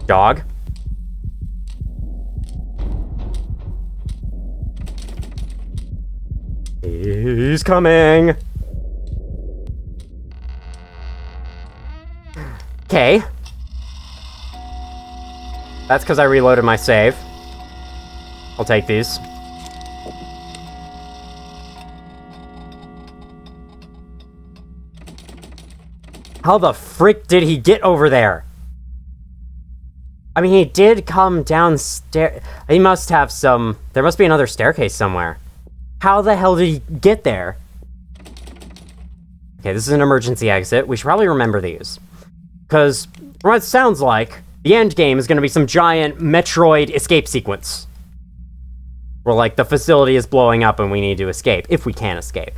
Dog. He's coming. Okay. That's because I reloaded my save. I'll take these. How the frick did he get over there? I mean, he did come downstairs. He must have some... There must be another staircase somewhere. How the hell did he get there? Okay, this is an emergency exit. We should probably remember these. Because, from what it sounds like, the end game is going to be some giant Metroid escape sequence. Where, like, the facility is blowing up and we need to escape, if we can escape.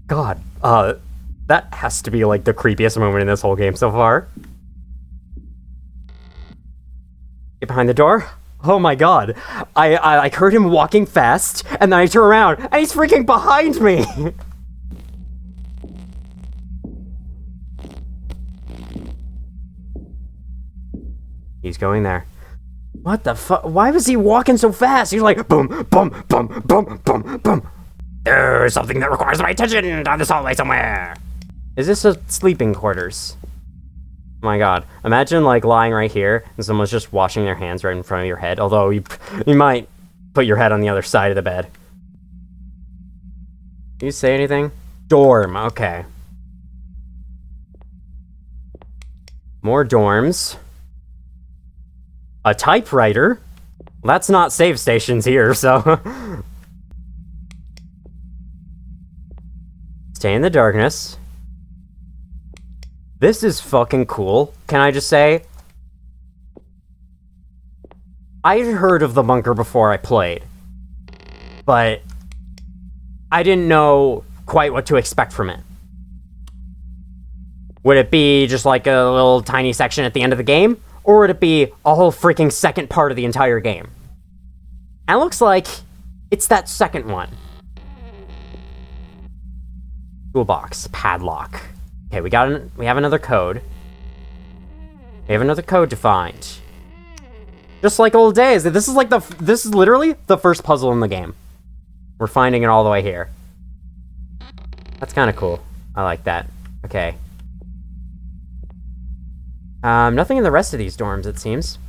God, that has to be, like, the creepiest moment in this whole game so far. Get behind the door. Oh my god. I heard him walking fast, and then I turn around, and he's freaking behind me! He's going there. What the fuck? Why was he walking so fast? He's like, boom, boom, boom, boom, boom, boom. There's something that requires my attention down this hallway somewhere. Is this a sleeping quarters? Oh my god. Imagine, like, lying right here, and someone's just washing their hands right in front of your head, although you might put your head on the other side of the bed. Can you say anything? Dorm, okay. More dorms. A typewriter? Well, that's not save stations here, so... Stay in the darkness. This is fucking cool, can I just say? I'd heard of the bunker before I played, but I didn't know quite what to expect from it. Would it be just like a little tiny section at the end of the game? Or would it be a whole freaking second part of the entire game? And it looks like it's that second one. Toolbox, padlock. Okay, we have another code. We have another code to find. Just like old days. This is literally the first puzzle in the game. We're finding it all the way here. That's kind of cool. I like that. Okay. Nothing in the rest of these dorms, it seems.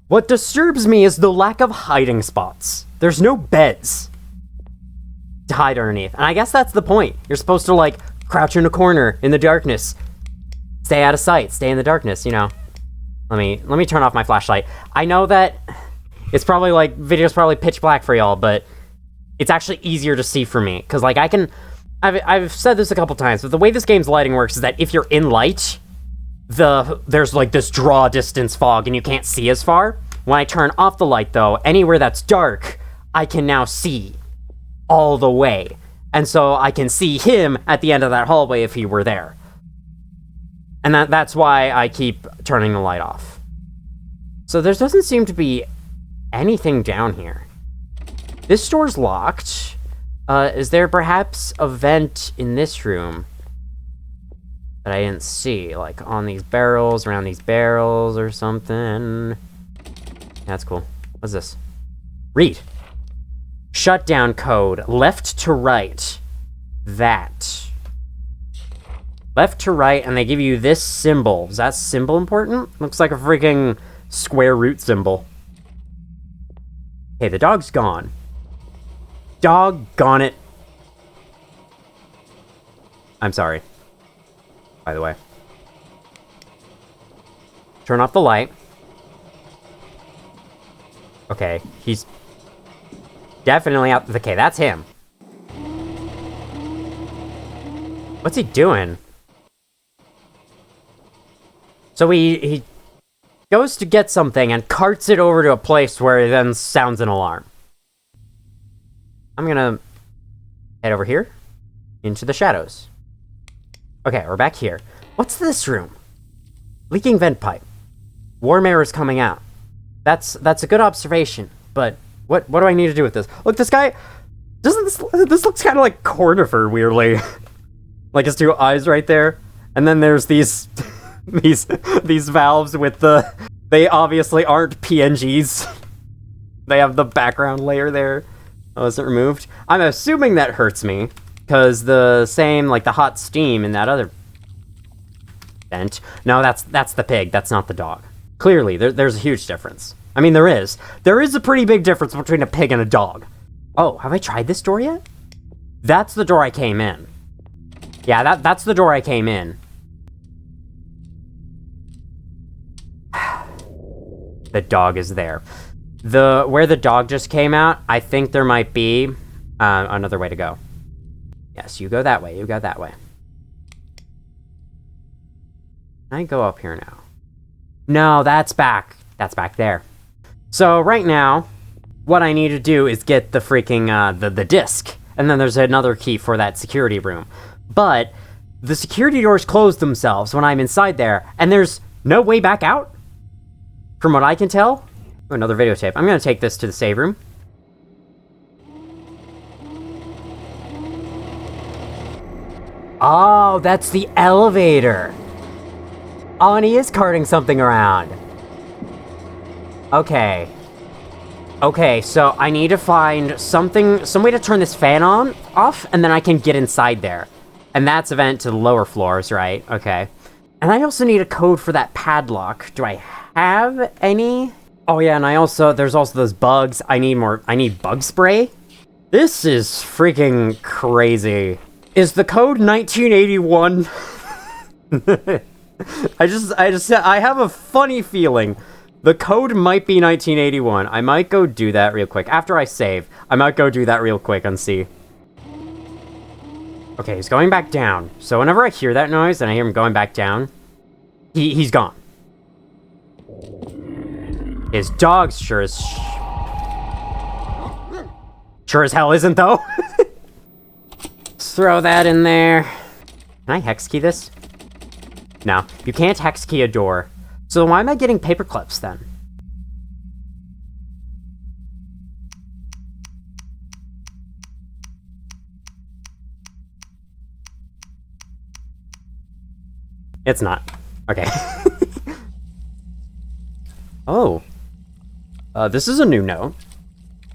What disturbs me is the lack of hiding spots. There's no beds to hide underneath. And I guess that's the point. You're supposed to, like, crouch in a corner in the darkness. Stay out of sight. Stay in the darkness, you know. Let me turn off my flashlight. I know that it's probably, like, video's probably pitch black for y'all, but it's actually easier to see for me. Because, like, I've said this a couple times, but the way this game's lighting works is that if you're in light, there's, like, this draw distance fog and you can't see as far. When I turn off the light, though, anywhere that's dark, I can now see all the way. And so I can see him at the end of that hallway if he were there. And that's why I keep turning the light off. So there doesn't seem to be anything down here. This door's locked. Is there perhaps a vent in this room that I didn't see? Like on these barrels, around these barrels or something? That's cool. What's this? Read. Shutdown code. Left to right. That. Left to right, and they give you this symbol. Is that symbol important? Looks like a freaking square root symbol. Okay, the dog's gone. Doggone it. I'm sorry. By the way. Turn off the light. Okay, he's definitely out. Okay, that's him. What's he doing? So he goes to get something and carts it over to a place where he then sounds an alarm. I'm gonna head over here into the shadows. Okay, we're back here. What's this room? Leaking vent pipe. Warm air is coming out. That's a good observation, but what do I need to do with this? Look, this guy, this looks kind of like Cornifer, weirdly. Like his two eyes right there. And then there's these these valves with they obviously aren't PNGs. They have the background layer there. Oh, is it removed? I'm assuming that hurts me, because the same, like the hot steam in that other vent. No, that's the pig, that's not the dog. Clearly, there's a huge difference. I mean, there is a pretty big difference between a pig and a dog. Oh, have I tried this door yet? That's the door I came in. Yeah, that's the door I came in. The dog is there. Where the dog just came out, I think there might be another way to go. Yes, you go that way, you go that way. Can I go up here now? No, that's back. That's back there. So right now, what I need to do is get the freaking, the disc. And then there's another key for that security room. But the security doors close themselves when I'm inside there, and there's no way back out? From what I can tell? Oh, another videotape. I'm gonna take this to the save room. Oh, that's the elevator. Oh, and he is carting something around. Okay. Okay, so I need to find some way to turn this fan off, and then I can get inside there. And that's a vent to the lower floors, right? Okay. And I also need a code for that padlock. Do I have any? Oh yeah, and there's also those bugs. I need bug spray. This is freaking crazy. Is the code 1981? I have a funny feeling. The code might be 1981. I might go do that real quick. After I save, I might go do that real quick and see. Okay, he's going back down. So whenever I hear that noise and I hear him going back down, he's gone. His dog's sure as hell isn't, though. Let's throw that in there. Can I hex key this? No, you can't hex key a door. So why am I getting paper clips then? It's not. Okay. Oh. This is a new note.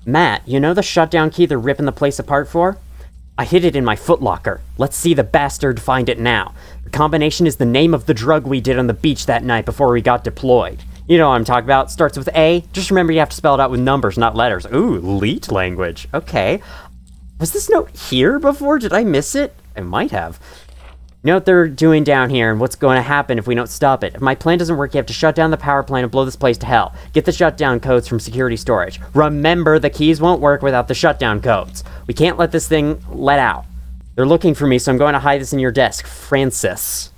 Matt, you know the shutdown key they're ripping the place apart for? I hid it in my footlocker. Let's see the bastard find it now. The combination is the name of the drug we did on the beach that night before we got deployed. You know what I'm talking about. Starts with A. Just remember you have to spell it out with numbers, not letters. Ooh, leet language. Okay. Was this note here before? Did I miss it? I might have. You know what they're doing down here and what's going to happen if we don't stop it. If my plan doesn't work, you have to shut down the power plant and blow this place to hell. Get the shutdown codes from security storage. Remember, the keys won't work without the shutdown codes. We can't let this thing let out. They're looking for me, so I'm going to hide this in your desk. Francis.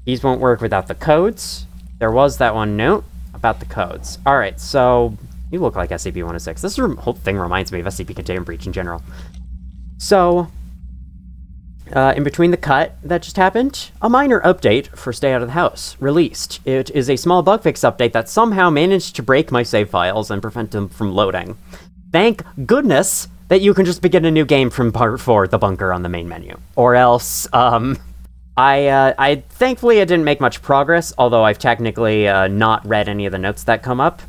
Keys won't work without the codes. There was that one note about the codes. Alright, so you look like SCP-106. This whole thing reminds me of SCP Containment Breach in general. So, in between the cut that just happened, a minor update for Stay Out of the House released. It is a small bug fix update that somehow managed to break my save files and prevent them from loading. Thank goodness that you can just begin a new game from part 4, The Bunker, on the main menu. Or else, I thankfully I didn't make much progress, although I've technically not read any of the notes that come up.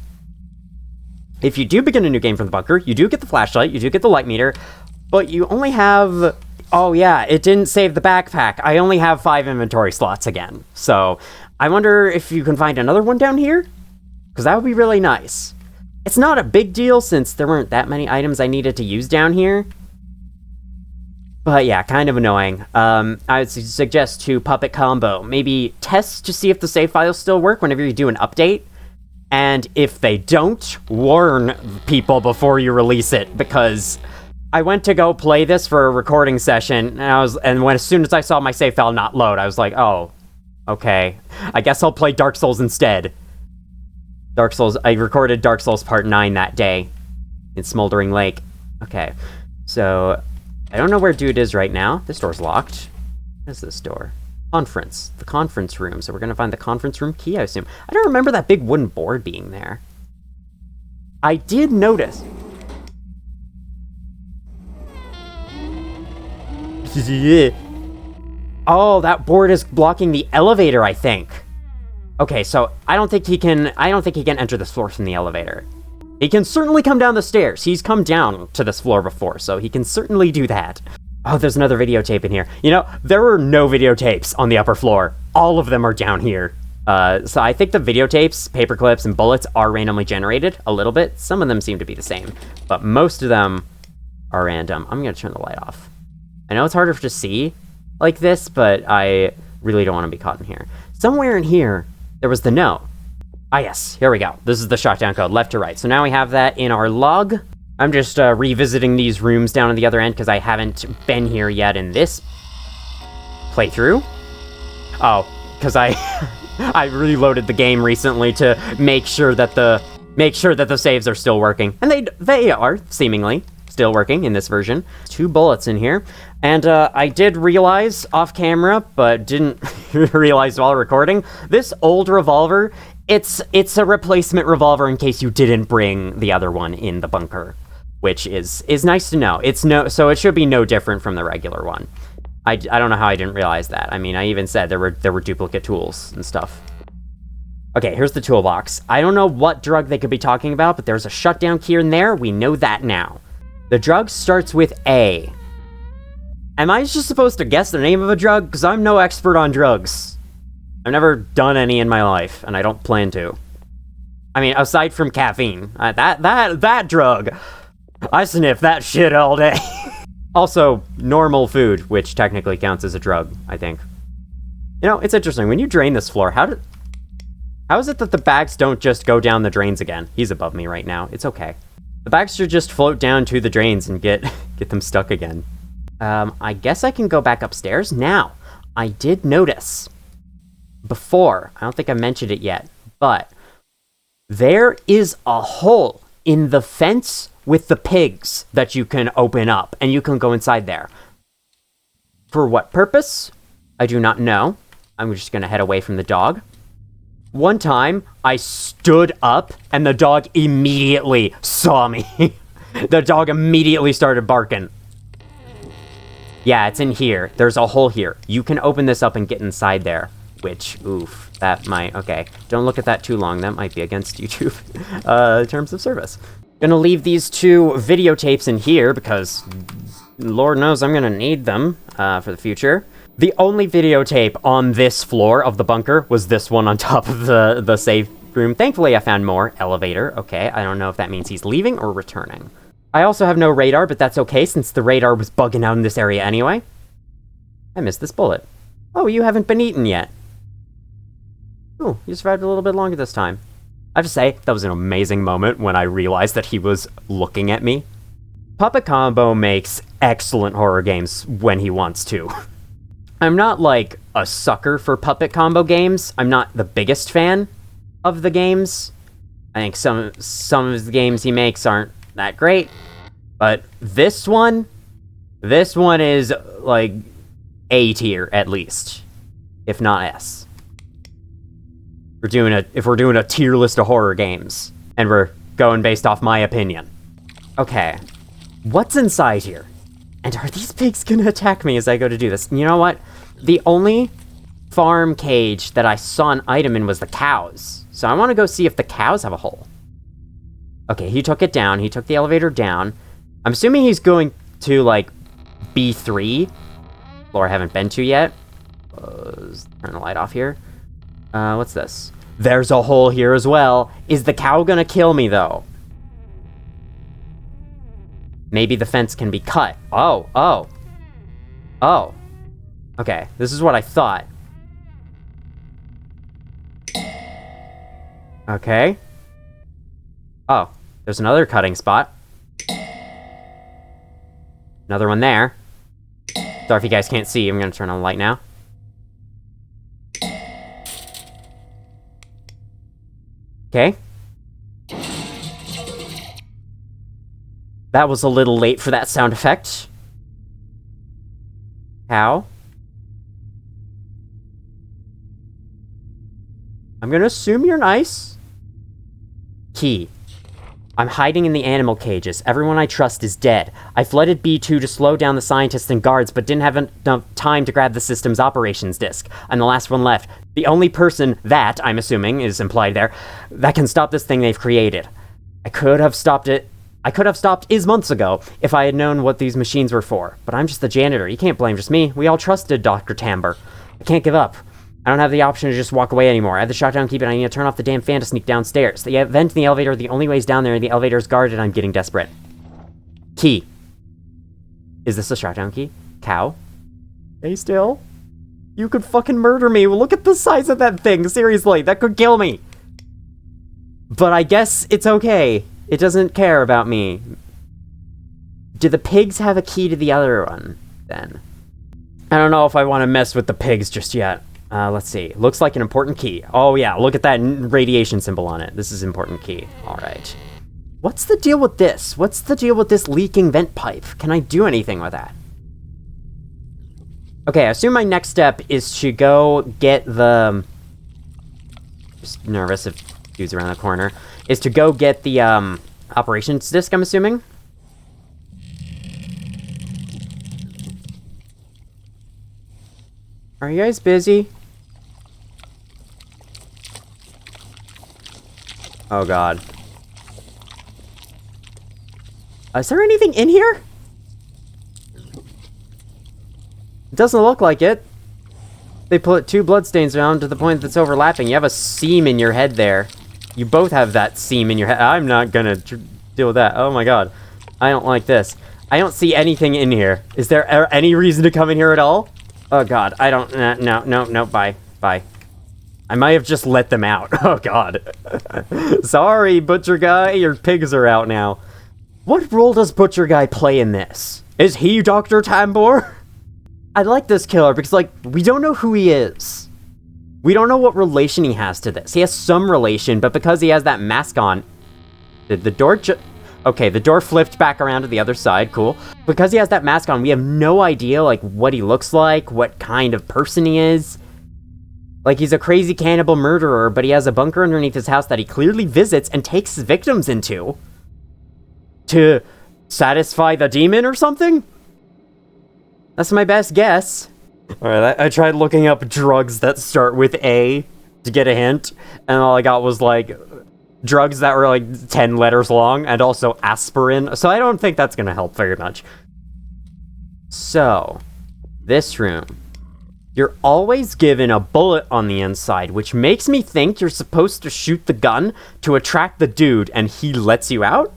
If you do begin a new game from The Bunker, you do get the flashlight, you do get the light meter, but you only have... Oh yeah, it didn't save the backpack. I only have 5 inventory slots again. So, I wonder if you can find another one down here? Because that would be really nice. It's not a big deal since there weren't that many items I needed to use down here. But yeah, kind of annoying. I would suggest to Puppet Combo, maybe test to see if the save files still work whenever you do an update. And if they don't, warn people before you release it, because I went to go play this for a recording session, and as soon as I saw my save file not load, I was like, oh, okay. I guess I'll play Dark Souls instead. I recorded Dark Souls Part 9 that day in Smoldering Lake. Okay, so I don't know where Dude is right now. This door's locked. What is this door? Conference. The conference room. So we're gonna find the conference room key, I assume. I don't remember that big wooden board being there. I did notice. Oh, that board is blocking the elevator, I think. Okay, so I don't think he can enter this floor from the elevator. He can certainly come down the stairs. He's come down to this floor before, so he can certainly do that. Oh, there's another videotape in here. You know, there were no videotapes on the upper floor. All of them are down here. So I think the videotapes, paper clips, and bullets are randomly generated a little bit. Some of them seem to be the same, but most of them are random. I'm gonna turn the light off. I know it's harder to see like this, but I really don't want to be caught in here. Somewhere in here, there was the note. Ah, yes, here we go. This is the shutdown code, left to right. So now we have that in our log. I'm just revisiting these rooms down at the other end because I haven't been here yet in this playthrough. Oh, because I I reloaded the game recently to make sure that the saves are still working, and they are seemingly still working in this version. 2 bullets in here, and I did realize off camera, but didn't realize while recording. This old revolver, it's a replacement revolver in case you didn't bring the other one in the bunker, which is nice to know. So it should be no different from the regular one. I don't know how I didn't realize that. I mean, I even said there were duplicate tools and stuff. Okay, here's the toolbox. I don't know what drug they could be talking about, but there's a shutdown key in there. We know that now. The drug starts with A. Am I just supposed to guess the name of a drug? Because I'm no expert on drugs. I've never done any in my life, and I don't plan to. I mean, aside from caffeine. That drug. I sniff that shit all day. Also, normal food, which technically counts as a drug, I think. You know, it's interesting. When you drain this floor, how is it that the bags don't just go down the drains again? He's above me right now. It's okay. The bags should just float down to the drains and get them stuck again. I guess I can go back upstairs. Now, I did notice before, I don't think I mentioned it yet, but there is a hole in the fence with the pigs that you can open up, and you can go inside there. For what purpose? I do not know. I'm just gonna head away from the dog. One time, I stood up, and the dog immediately saw me. The dog immediately started barking. Yeah, it's in here. There's a hole here. You can open this up and get inside there. Which, oof, that might... Okay, don't look at that too long. That might be against YouTube terms of service. Gonna leave these 2 videotapes in here because Lord knows I'm gonna need them for the future. The only videotape on this floor of the bunker was this one on top of the safe room. Thankfully, I found more. Elevator, okay. I don't know if that means he's leaving or returning. I also have no radar, but that's okay since the radar was bugging out in this area anyway. I missed this bullet. Oh, you haven't been eaten yet. Oh, you survived a little bit longer this time. I have to say, that was an amazing moment when I realized that he was looking at me. Puppet Combo makes excellent horror games when he wants to. I'm not, like, a sucker for Puppet Combo games. I'm not the biggest fan of the games. I think some of the games he makes aren't that great. But this one is, like, A tier, at least. If not S. If we're doing a tier list of horror games, and we're going based off my opinion. Okay, what's inside here? And are these pigs gonna attack me as I go to do this? You know what? The only farm cage that I saw an item in was the cows. So I want to go see if the cows have a hole. Okay, he took it down. He took the elevator down. I'm assuming he's going to, like, B3. Floor I haven't been to yet. Turn the light off here. What's this? There's a hole here as well. Is the cow gonna kill me, though? Maybe the fence can be cut. Oh. Okay, this is what I thought. Okay. Oh, there's another cutting spot. Another one there. Sorry if you guys can't see, I'm gonna turn on the light now. Okay. That was a little late for that sound effect. How? I'm gonna assume you're nice. Key. I'm hiding in the animal cages. Everyone I trust is dead. I flooded B2 to slow down the scientists and guards, but didn't have enough time to grab the system's operations disk. I'm the last one left. The only person that, I'm assuming, is implied there, that can stop this thing they've created. I could have stopped Iz months ago if I had known what these machines were for. But I'm just the janitor. You can't blame just me. We all trusted Dr. Tamber. I can't give up. I don't have the option to just walk away anymore. I have the shutdown key, but I need to turn off the damn fan to sneak downstairs. The vent in the elevator are the only ways down there, and the elevator is guarded. I'm getting desperate. Key. Is this a shutdown key? Cow? Stay still? You could fucking murder me. Look at the size of that thing. Seriously, that could kill me. But I guess it's okay. It doesn't care about me. Do the pigs have a key to the other one, then? I don't know if I want to mess with the pigs just yet. Let's see. Looks like an important key. Oh yeah, look at that radiation symbol on it. This is important key. Alright. What's the deal with this? What's the deal with this leaking vent pipe? Can I do anything with that? Okay, I assume my next step is to go get the... Just nervous if dude's around the corner. Is to go get the, operations disk, I'm assuming? Are you guys busy? Oh god. Is there anything in here? It doesn't look like it. They put 2 bloodstains around to the point that's overlapping. You have a seam in your head there. You both have that seam in your head. I'm not gonna deal with that. Oh my god. I don't like this. I don't see anything in here. Is there any reason to come in here at all? Oh god, I don't... No, bye. Bye. I might have just let them out. Oh god. Sorry, Butcher Guy, your pigs are out now. What role does Butcher Guy play in this? Is he Dr. Tambor? I like this killer because, like, we don't know who he is. We don't know what relation he has to this. He has some relation, but because he has that mask on... Did the door Okay, the door flipped back around to the other side, cool. Because he has that mask on, we have no idea, like, what he looks like, what kind of person he is. Like, he's a crazy cannibal murderer, but he has a bunker underneath his house that he clearly visits and takes his victims into. To satisfy the demon or something? That's my best guess. Alright, I tried looking up drugs that start with A to get a hint, and all I got was, like... drugs that were like 10 letters long, and also aspirin, so I don't think that's gonna help very much. So, this room. You're always given a bullet on the inside, which makes me think you're supposed to shoot the gun to attract the dude, and he lets you out?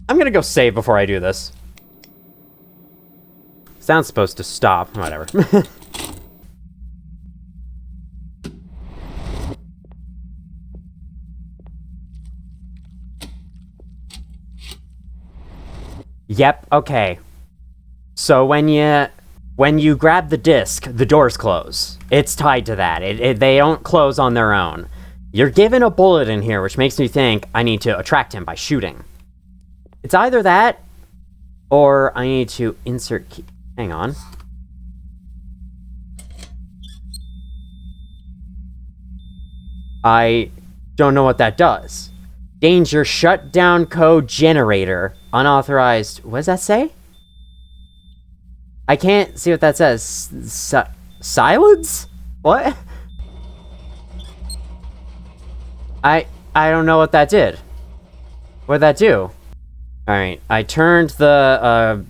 I'm gonna go save before I do this. Sound's supposed to stop, whatever. Yep, okay. So when you grab the disc, the doors close. It's tied to that. They don't close on their own. You're given a bullet in here, which makes me think I need to attract him by shooting. It's either that, or I need to insert key. Hang on. I don't know what that does. Danger, shutdown code generator. Unauthorized. What does that say? I can't see what that says. Silence? What? I don't know what that did. What did that do? Alright, I turned the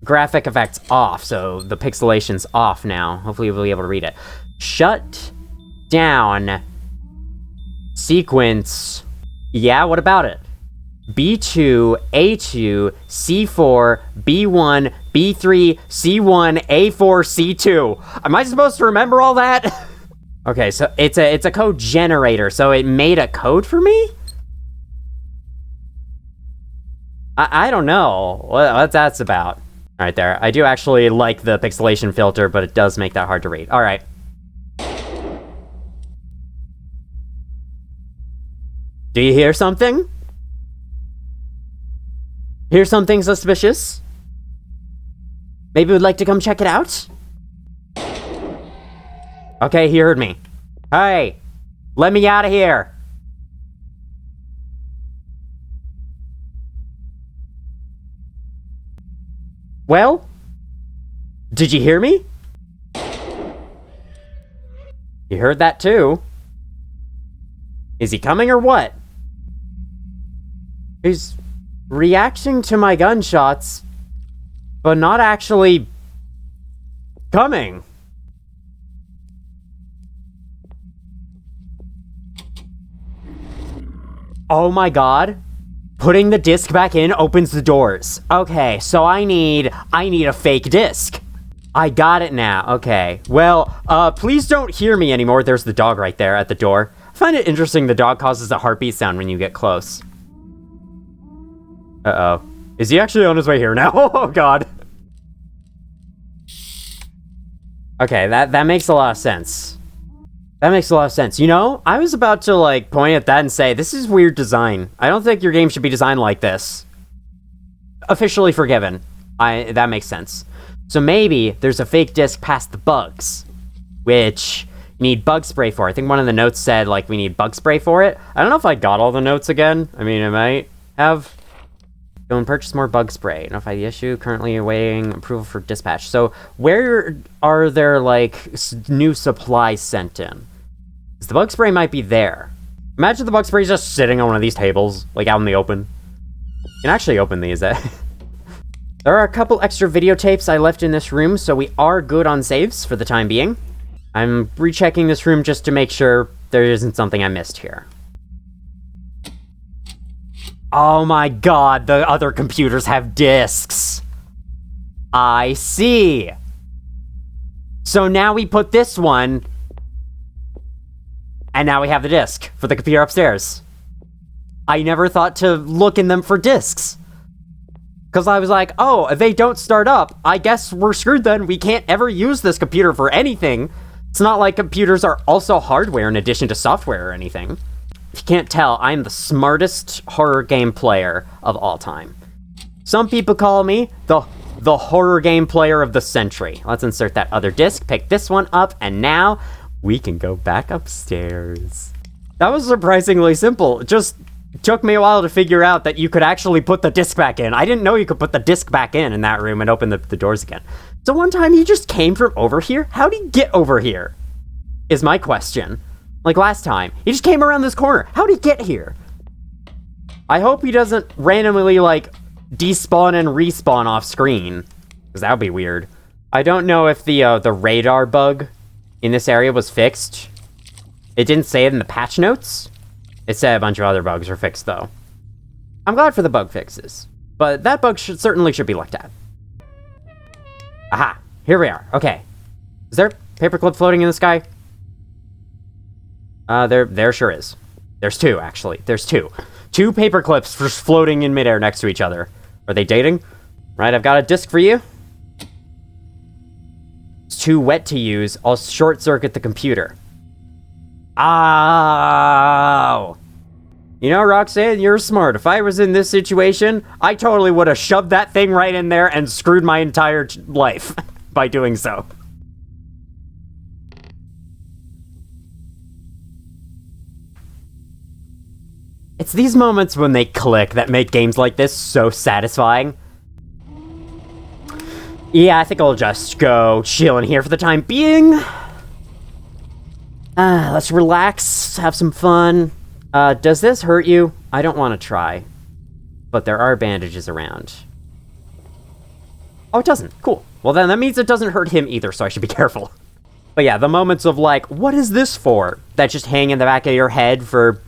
graphic effects off, so the pixelation's off now. Hopefully you'll be able to read it. Shut down sequence. Yeah, what about it? B2, A2, C4, B1, B3, C1, A4, C2. Am I supposed to remember all that? Okay, so it's a code generator, so it made a code for me? I don't know what that's about. Alright, there. I do actually like the pixelation filter, but it does make that hard to read. Alright. Do you hear something? Hear something suspicious? Maybe would like to come check it out? Okay, he heard me. Hey! Let me out of here! Well? Did you hear me? You heard that too. Is he coming or what? He's reacting to my gunshots, but not actually coming. Oh my god. Putting the disc back in opens the doors. Okay, so I need a fake disc. I got it now. Okay. Well, please don't hear me anymore. There's the dog right there at the door. I find it interesting the dog causes a heartbeat sound when you get close. Uh-oh. Is he actually on his way here now? Oh god. Okay, that makes a lot of sense. That makes a lot of sense. You know, I was about to, like, point at that and say, this is weird design. I don't think your game should be designed like this. Officially forgiven. That makes sense. So maybe there's a fake disc past the bugs, which you need bug spray for. I think one of the notes said, like, we need bug spray for it. I don't know if I got all the notes again. I mean, I might have. Go and purchase more bug spray. Notify the issue. Currently awaiting approval for dispatch. So where are there, like, new supplies sent in? Because the bug spray might be there. Imagine the bug spray just sitting on one of these tables, like out in the open. You can actually open these. There are a couple extra videotapes I left in this room, so we are good on saves for the time being. I'm rechecking this room just to make sure there isn't something I missed here. Oh my god, the other computers have discs. I see. So now we put this one, and now we have the disc for the computer upstairs. I never thought to look in them for discs. Because I was like, oh, if they don't start up, I guess we're screwed then. We can't ever use this computer for anything. It's not like computers are also hardware in addition to software or anything. If you can't tell, I'm the smartest horror game player of all time. Some people call me the horror game player of the century. Let's insert that other disc, pick this one up, and now we can go back upstairs. That was surprisingly simple. It just took me a while to figure out that you could actually put the disc back in. I didn't know you could put the disc back in that room and open the doors again. So one time he just came from over here? How'd he get over here? Is my question. Like last time, he just came around this corner. How'd he get here? I hope he doesn't randomly, like, despawn and respawn off screen, because that would be weird. I don't know if the radar bug in this area was fixed. It didn't say it in the patch notes. It said a bunch of other bugs are fixed, though. I'm glad for the bug fixes, but that bug certainly should be looked at. Aha! Here we are. Okay. Is there a paperclip floating in the sky? There sure is. There's two, actually. There's two. Two paper clips just floating in midair next to each other. Are they dating? Right, I've got a disc for you. It's too wet to use. I'll short-circuit the computer. Oh! You know, Roxanne, you're smart. If I was in this situation, I totally would have shoved that thing right in there and screwed my entire life by doing so. It's these moments when they click that make games like this so satisfying. Yeah, I think I'll just go chill in here for the time being. Let's relax, have some fun. Does this hurt you? I don't want to try. But there are bandages around. Oh, it doesn't. Cool. Well, then that means it doesn't hurt him either, so I should be careful. But yeah, the moments of like, what is this for? That just hang in the back of your head for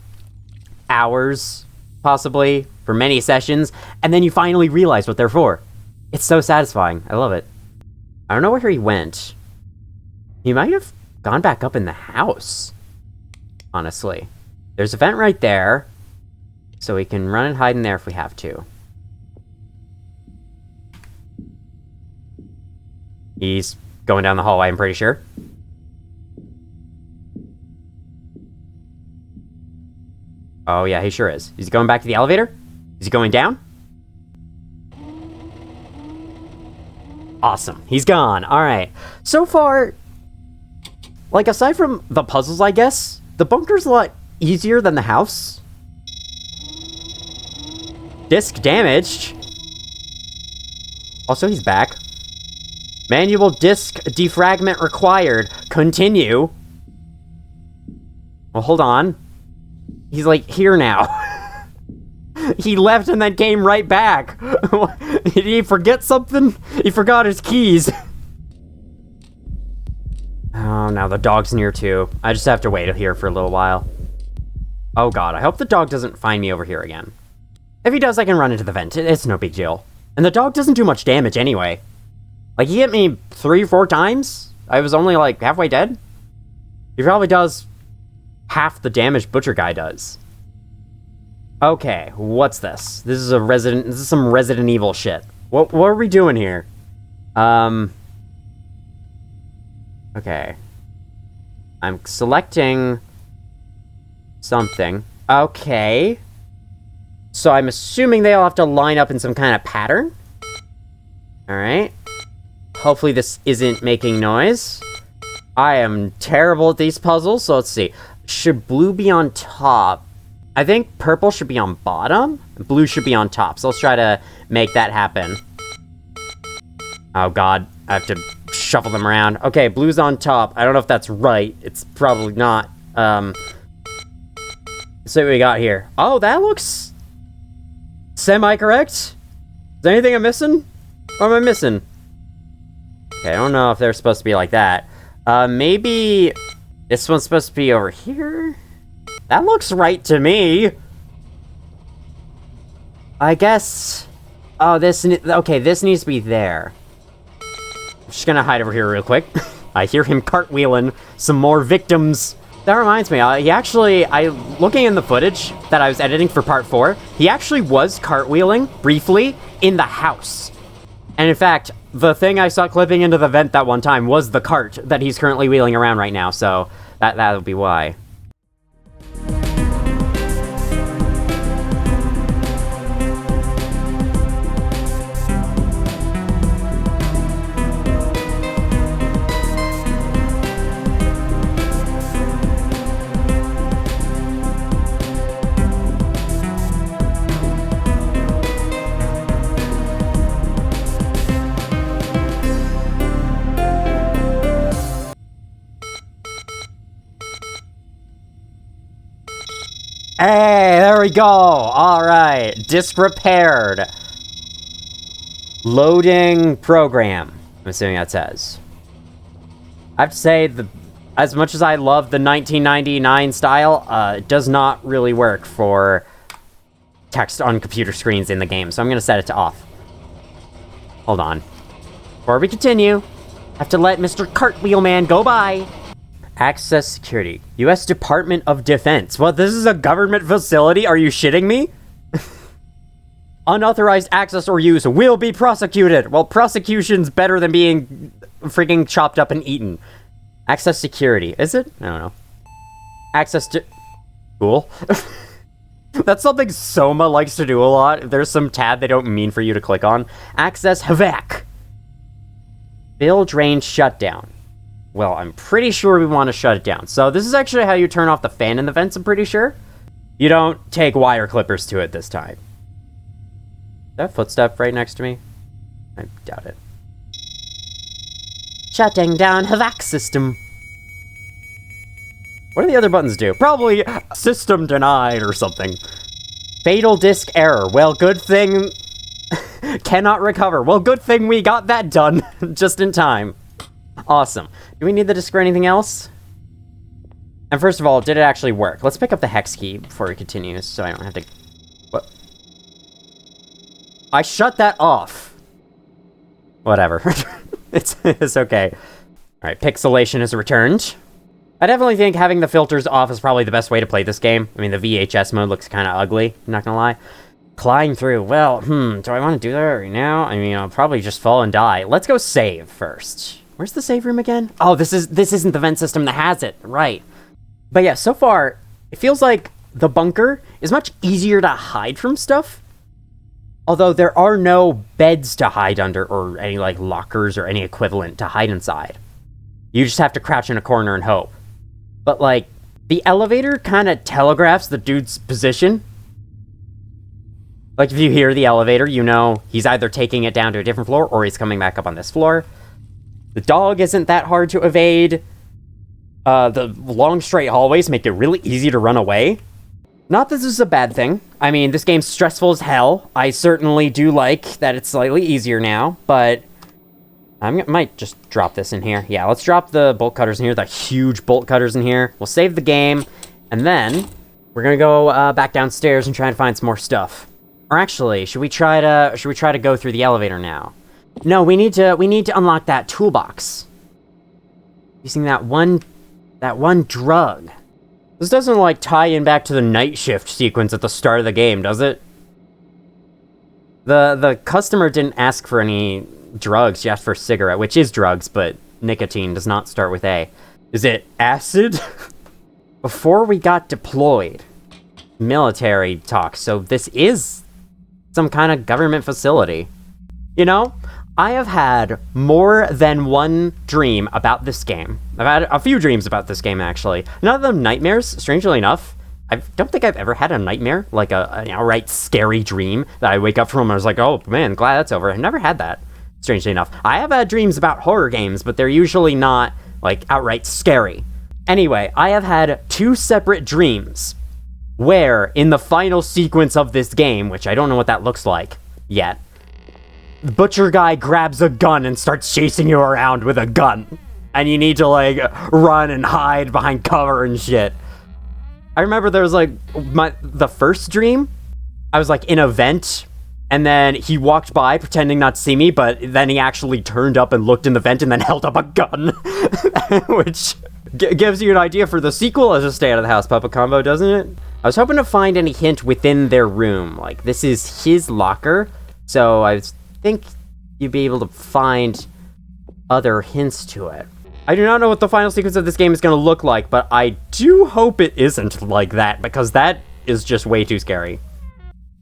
hours, possibly, for many sessions, and then you finally realize what they're for. It's so satisfying. I love it. I don't know where he went. He might have gone back up in the house, honestly. There's a vent right there, so we can run and hide in there if we have to. He's going down the hallway, I'm pretty sure. Oh yeah, he sure is. Is he going back to the elevator? Is he going down? Awesome. He's gone. Alright. So far, like, aside from the puzzles, I guess, the bunker's a lot easier than the house. Disc damaged. Also, he's back. Manual disc defragment required. Continue. Well, hold on. He's, like, here now. He left and then came right back. Did he forget something? He forgot his keys. Oh, now the dog's near, too. I just have to wait here for a little while. Oh, God. I hope the dog doesn't find me over here again. If he does, I can run into the vent. It's no big deal. And the dog doesn't do much damage anyway. Like, he hit me 3 or 4 times. I was only, like, halfway dead. He probably does half the damage Butcher Guy does. Okay, what's this? This is some Resident Evil shit. What are we doing here? Okay. I'm selecting something. Okay. So I'm assuming they all have to line up in some kind of pattern. Alright. Hopefully this isn't making noise. I am terrible at these puzzles, so let's see. Should blue be on top? I think purple should be on bottom. Blue should be on top, so let's try to make that happen. Oh god, I have to shuffle them around. Okay, blue's on top. I don't know if that's right. It's probably not. Let's see what we got here. Oh, that looks semi-correct. Is there anything I'm missing? What am I missing? Okay, I don't know if they're supposed to be like that. Maybe this one's supposed to be over here? That looks right to me. I guess... Oh, okay, this needs to be there. I'm just gonna hide over here real quick. I hear him cartwheeling some more victims. That reminds me, looking in the footage that I was editing for part 4, he actually was cartwheeling, briefly, in the house. And in fact, the thing I saw clipping into the vent that one time was the cart that he's currently wheeling around right now, so that'll be why. Hey, there we go! Alright, disc repaired. Loading program, I'm assuming that says. I have to say, as much as I love the 1999 style, it does not really work for text on computer screens in the game, so I'm gonna set it to off. Hold on. Before we continue, I have to let Mr. Cartwheel Man go by. Access security. U.S. Department of Defense. What, this is a government facility? Are you shitting me? Unauthorized access or use will be prosecuted. Well, prosecution's better than being freaking chopped up and eaten. Access security. Is it? I don't know. Access to... Cool. That's something Soma likes to do a lot. There's some tab they don't mean for you to click on. Access HVAC. Build range shutdown. Well, I'm pretty sure we want to shut it down. So this is actually how you turn off the fan in the vents, I'm pretty sure. You don't take wire clippers to it this time. Is that a footstep right next to me? I doubt it. Shutting down HVAC system. What do the other buttons do? Probably system denied or something. Fatal disk error. Well, good thing... Cannot recover. Well, good thing we got that done just in time. Awesome. Do we need the disc for anything else? And first of all, did it actually work? Let's pick up the hex key before we continue, so I don't have to... What? I shut that off. Whatever. It's okay. Alright, pixelation is returned. I definitely think having the filters off is probably the best way to play this game. I mean, the VHS mode looks kind of ugly, I'm not gonna lie. Climb through. Well, do I want to do that right now? I mean, I'll probably just fall and die. Let's go save first. Where's the save room again? Oh, this isn't the vent system that has it. Right. But yeah, so far, it feels like the bunker is much easier to hide from stuff. Although there are no beds to hide under or any, like, lockers or any equivalent to hide inside. You just have to crouch in a corner and hope. But, like, the elevator kind of telegraphs the dude's position. Like, if you hear the elevator, you know he's either taking it down to a different floor or he's coming back up on this floor. The dog isn't that hard to evade. The long, straight hallways make it really easy to run away. Not that this is a bad thing. I mean, this game's stressful as hell. I certainly do like that it's slightly easier now, but I might just drop this in here. Yeah, let's drop the bolt cutters in here, the huge bolt cutters in here. We'll save the game, and then we're gonna go back downstairs and try and find some more stuff. Or actually, should we try to go through the elevator now? No, we need to unlock that toolbox. Using that one drug. This doesn't, like, tie in back to the night shift sequence at the start of the game, does it? The customer didn't ask for any drugs, she asked for a cigarette, which is drugs, but nicotine does not start with A. Is it acid? Before we got deployed. Military talk, so this is some kind of government facility. You know, I have had more than one dream about this game. I've had a few dreams about this game, actually. None of them nightmares, strangely enough. I don't think I've ever had a nightmare, like an outright scary dream that I wake up from and I was like, oh man, glad that's over. I've never had that, strangely enough. I have had dreams about horror games, but they're usually not, like, outright scary. Anyway, I have had 2 separate dreams where, in the final sequence of this game, which I don't know what that looks like yet, the butcher guy grabs a gun and starts chasing you around with a gun. And you need to, like, run and hide behind cover and shit. I remember there was, like, the first dream, I was, like, in a vent, and then he walked by pretending not to see me, but then he actually turned up and looked in the vent and then held up a gun. Which gives you an idea for the sequel as a Stay Out of the House puppet combo, doesn't it? I was hoping to find any hint within their room. Like, this is his locker, so I think you'd be able to find other hints to it. I do not know what the final sequence of this game is going to look like, but I do hope it isn't like that, because that is just way too scary.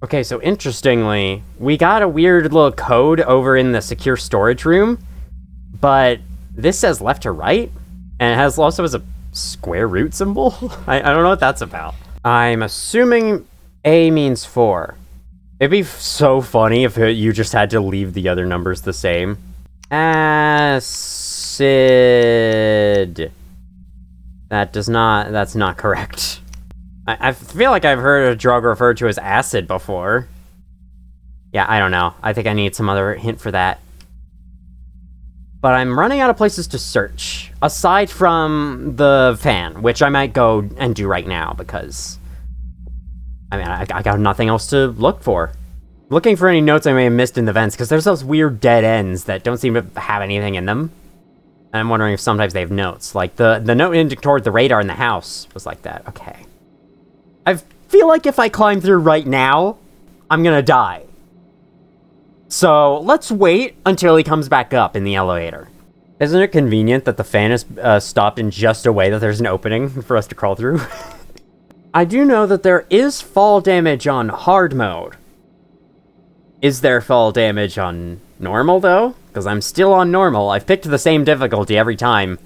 Okay, so interestingly, we got a weird little code over in the secure storage room, but this says left to right, and it also has a square root symbol? I don't know what that's about. I'm assuming A means 4. It'd be so funny if you just had to leave the other numbers the same. Acid. That's not correct. I feel like I've heard a drug referred to as acid before. Yeah, I don't know. I think I need some other hint for that. But I'm running out of places to search, aside from the fan, which I might go and do right now, because I mean, I got nothing else to look for. Looking for any notes I may have missed in the vents, because there's those weird dead ends that don't seem to have anything in them. And I'm wondering if sometimes they have notes. Like, the note ending toward the radar in the house was like that. Okay. I feel like if I climb through right now, I'm gonna die. So, let's wait until he comes back up in the elevator. Isn't it convenient that the fan is stopped in just a way that there's an opening for us to crawl through? I do know that there is fall damage on hard mode. Is there fall damage on normal, though? Because I'm still on normal. I've picked the same difficulty every time.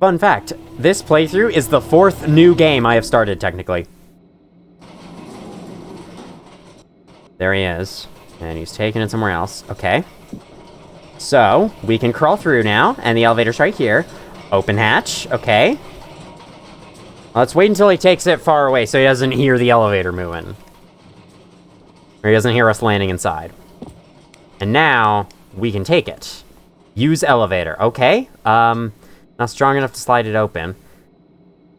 Fun fact, this playthrough is the 4th new game I have started, technically. There he is. And he's taking it somewhere else. Okay. So, we can crawl through now, and the elevator's right here. Open hatch. Okay. Let's wait until he takes it far away so he doesn't hear the elevator moving. Or he doesn't hear us landing inside. And now, we can take it. Use elevator. Okay. Not strong enough to slide it open.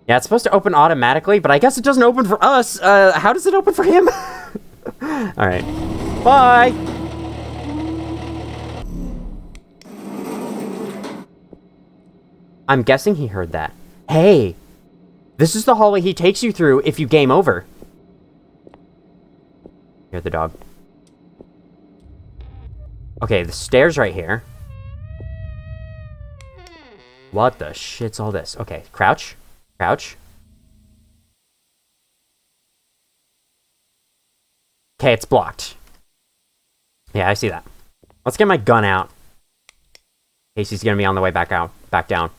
Yeah, it's supposed to open automatically, but I guess it doesn't open for us. How does it open for him? Alright. Bye! I'm guessing he heard that. Hey! This is the hallway he takes you through if you game over. Hear the dog. Okay, the stairs right here. What the shit's all this? Okay, crouch. Crouch. Okay, it's blocked. Yeah, I see that. Let's get my gun out. Casey's gonna be on the way back out. Back down.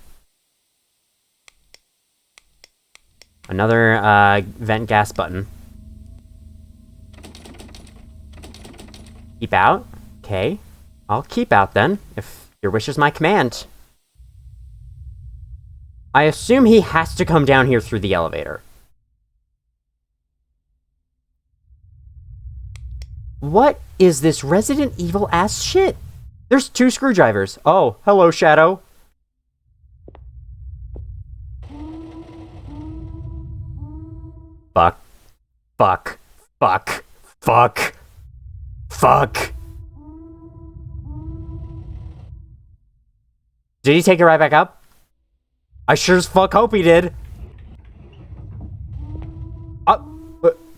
Another, vent gas button. Keep out? Okay. I'll keep out then, if your wish is my command. I assume he has to come down here through the elevator. What is this Resident Evil ass shit? There's 2 screwdrivers. Oh, hello, Shadow. Fuck. Fuck. Fuck. Fuck. Fuck. Did he take it right back up? I sure as fuck hope he did.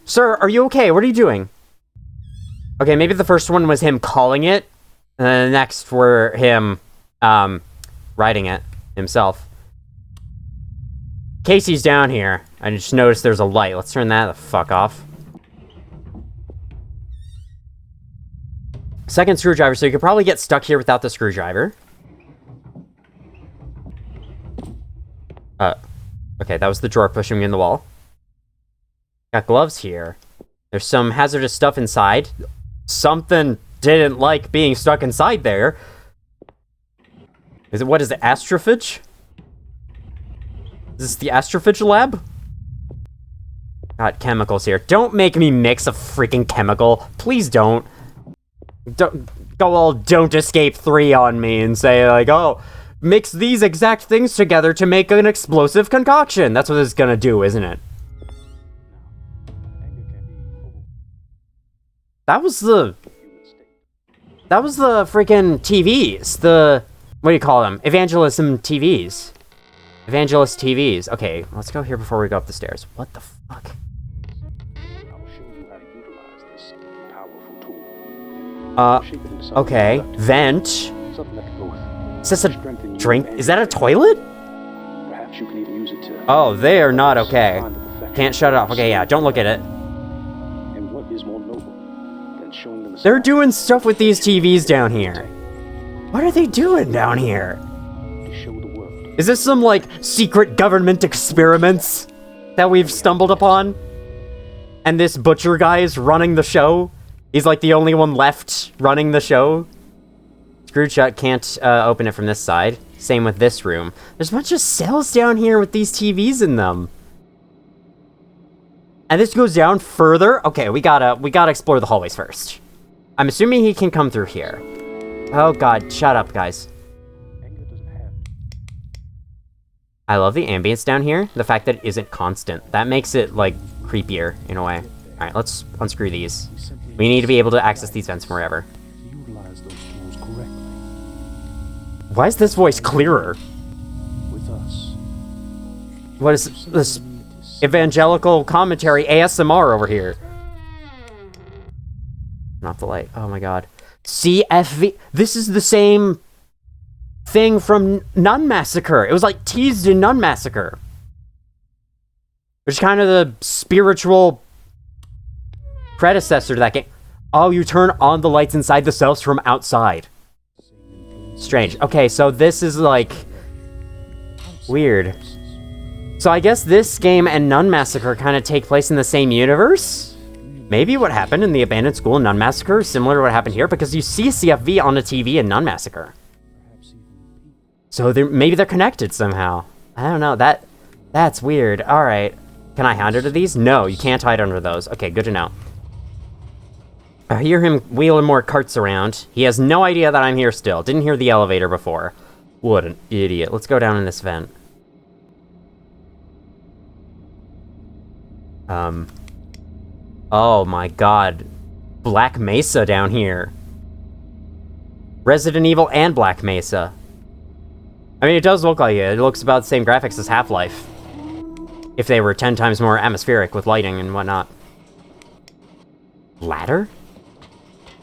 Sir, are you okay? What are you doing? Okay, maybe the first one was him calling it, and then the next were him, writing it himself. Casey's down here. I just noticed there's a light. Let's turn that the fuck off. Second screwdriver, so you could probably get stuck here without the screwdriver. Okay, that was the drawer pushing me in the wall. Got gloves here. There's some hazardous stuff inside. Something didn't like being stuck inside there. What is it, astrophage? Is this the astrophage lab? Got chemicals here. Don't make me mix a freaking chemical. Please don't. Don't go all Don't Escape 3 on me and say, like, oh, mix these exact things together to make an explosive concoction. That's what it's gonna do, isn't it? That was the freaking TVs. What do you call them? Evangelism TVs. Evangelist TVs. Okay, let's go here before we go up the stairs. What the fuck? I'll show you how to utilize this powerful tool. Okay. Vent. Is this a drink? Is that a toilet? Perhaps you can even use it to... Oh, they are not okay. Can't shut it off. Okay, yeah, don't look at it. And what is more noble than showing them... They're doing stuff with these TVs down here. What are they doing down here? To show the world. Is this some, like, secret government experiments that we've stumbled upon? And this butcher guy is running the show? He's, like, the only one left running the show? Screwed shut, can't open it from this side. Same with this room. There's a bunch of cells down here with these TVs in them. And this goes down further? Okay, we gotta explore the hallways first. I'm assuming he can come through here. Oh god, shut up, guys. I love the ambience down here. The fact that it isn't constant. That makes it, like, creepier, in a way. Alright, let's unscrew these. We need to be able to access these vents from wherever. Why is this voice clearer? With us. What is this evangelical commentary ASMR over here? Not the light. Oh my god. CFV. This is the same thing from Nun Massacre. It was like teased in Nun Massacre. Which is kind of the spiritual predecessor to that game. Oh, you turn on the lights inside the cells from outside. Strange. Okay, so this is, like, weird. So I guess this game and Nun Massacre kind of take place in the same universe? Maybe what happened in the abandoned school in Nun Massacre is similar to what happened here, because you see CFV on a TV in Nun Massacre. So maybe they're connected somehow. I don't know. That's weird. Alright. Can I hide under these? No, you can't hide under those. Okay, good to know. I hear him wheeling more carts around. He has no idea that I'm here still. Didn't hear the elevator before. What an idiot. Let's go down in this vent. Oh my god. Black Mesa down here. Resident Evil and Black Mesa. I mean, it does look like it. It looks about the same graphics as Half-Life. If they were 10 times more atmospheric with lighting and whatnot. Ladder?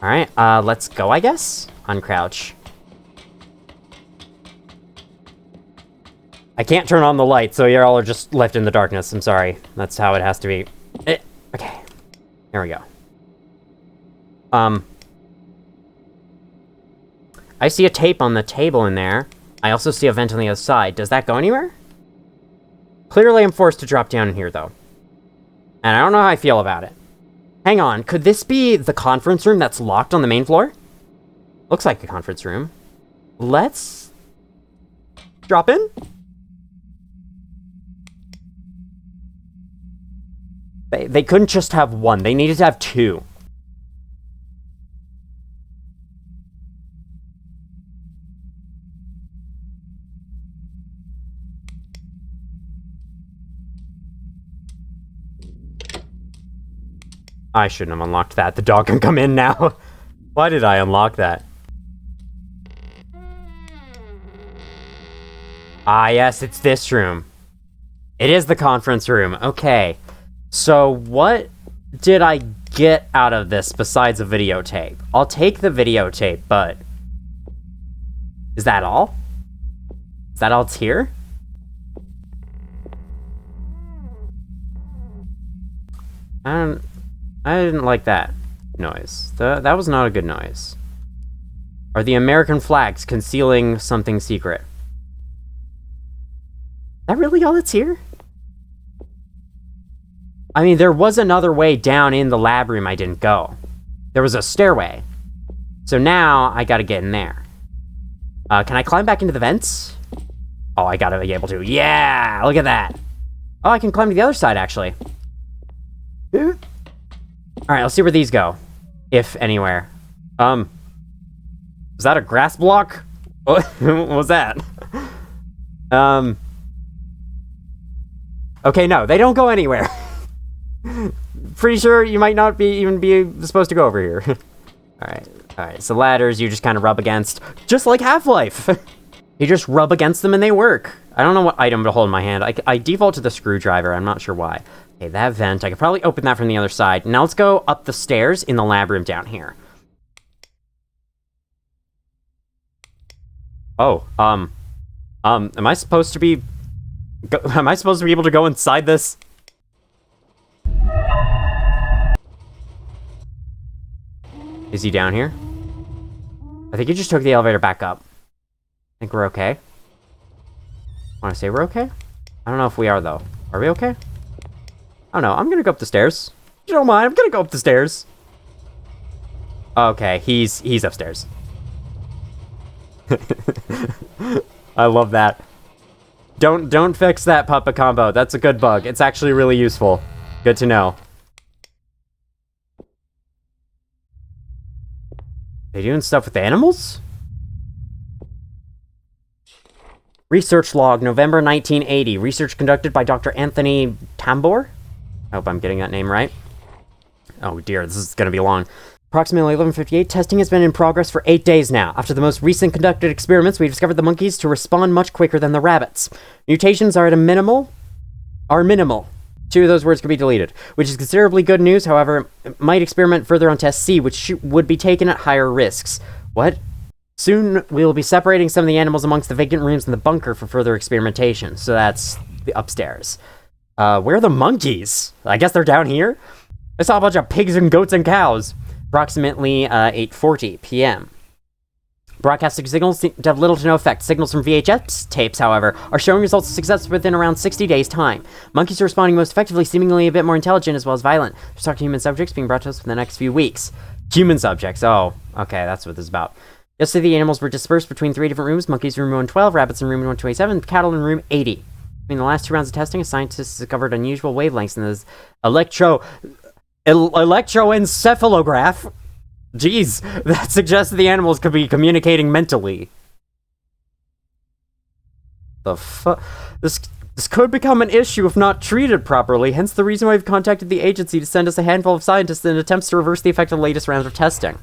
Alright, let's go, I guess? Uncrouch. I can't turn on the light, so y'all are just left in the darkness. I'm sorry. That's how it has to be. Okay. There we go. I see a tape on the table in there. I also see a vent on the other side. Does that go anywhere? Clearly I'm forced to drop down in here, though. And I don't know how I feel about it. Hang on, could this be the conference room that's locked on the main floor? Looks like a conference room. Let's drop in. They couldn't just have one. They needed to have two. I shouldn't have unlocked that. The dog can come in now. Why did I unlock that? Ah, yes, it's this room. It is the conference room. Okay. So what did I get out of this besides a videotape? I'll take the videotape, but... is that all? Is that all that's here? I didn't like that noise. That was not a good noise. Are the American flags concealing something secret? Is that really all that's here? I mean, there was another way down in the lab room I didn't go. There was a stairway. So now I gotta get in there. Can I climb back into the vents? Oh, I gotta be able to. Yeah! Look at that! Oh, I can climb to the other side, actually. Alright, let's see where these go. If anywhere. Was that a grass block? What was that? Okay, no, they don't go anywhere. Pretty sure you might not even be supposed to go over here. Alright, so ladders you just kind of rub against. Just like Half-Life! You just rub against them and they work. I don't know what item to hold in my hand. I default to the screwdriver, I'm not sure why. Okay, that vent, I could probably open that from the other side. Now let's go up the stairs in the lab room down here. Oh, am I supposed to be... am I supposed to be able to go inside this? Is he down here? I think he just took the elevator back up. I think we're okay. Want to say we're okay? I don't know if we are, though. Are we okay? I don't know. I'm gonna go up the stairs. You don't mind? I'm gonna go up the stairs. Okay, he's upstairs. I love that. Don't fix that puppet combo. That's a good bug. It's actually really useful. Good to know. They doing stuff with animals? Research log, November 1980. Research conducted by Dr. Anthony Tambor. I hope I'm getting that name right. Oh dear, this is gonna be long. Approximately 11:58, testing has been in progress for 8 days now. After the most recent conducted experiments, we discovered the monkeys to respond much quicker than the rabbits. Mutations are minimal. 2 of those words could be deleted, which is considerably good news. However, it might experiment further on test C, which would be taken at higher risks. What? Soon, we will be separating some of the animals amongst the vacant rooms in the bunker for further experimentation. So that's the upstairs. Where are the monkeys? I guess they're down here? I saw a bunch of pigs and goats and cows. Approximately 8:40 p.m. Broadcasting signals seem to have little to no effect. Signals from VHS tapes, however, are showing results of success within around 60 days' time. Monkeys are responding most effectively, seemingly a bit more intelligent as well as violent. Just talk to human subjects being brought to us for the next few weeks. Human subjects, oh, okay, that's what this is about. Yesterday, the animals were dispersed between 3 different rooms. Monkeys in room 112, rabbits in room 127, cattle in room 80. In the last 2 rounds of testing, scientists discovered unusual wavelengths in this electroencephalograph. Jeez, that suggests that the animals could be communicating mentally. The fuck? This could become an issue if not treated properly, hence the reason why we've contacted the agency to send us a handful of scientists in attempts to reverse the effect of the latest rounds of testing.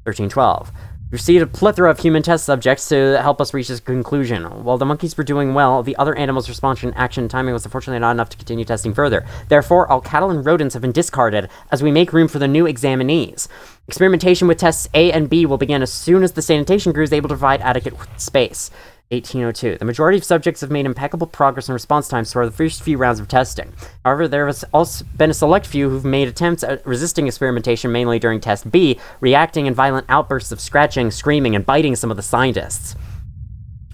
1312. We received a plethora of human test subjects to help us reach this conclusion. While the monkeys were doing well, the other animals' response and action timing was unfortunately not enough to continue testing further. Therefore, all cattle and rodents have been discarded as we make room for the new examinees. Experimentation with tests A and B will begin as soon as the sanitation crew is able to provide adequate space. 1802. The majority of subjects have made impeccable progress in response times for the first few rounds of testing. However, there has also been a select few who've made attempts at resisting experimentation, mainly during Test B, reacting in violent outbursts of scratching, screaming, and biting some of the scientists.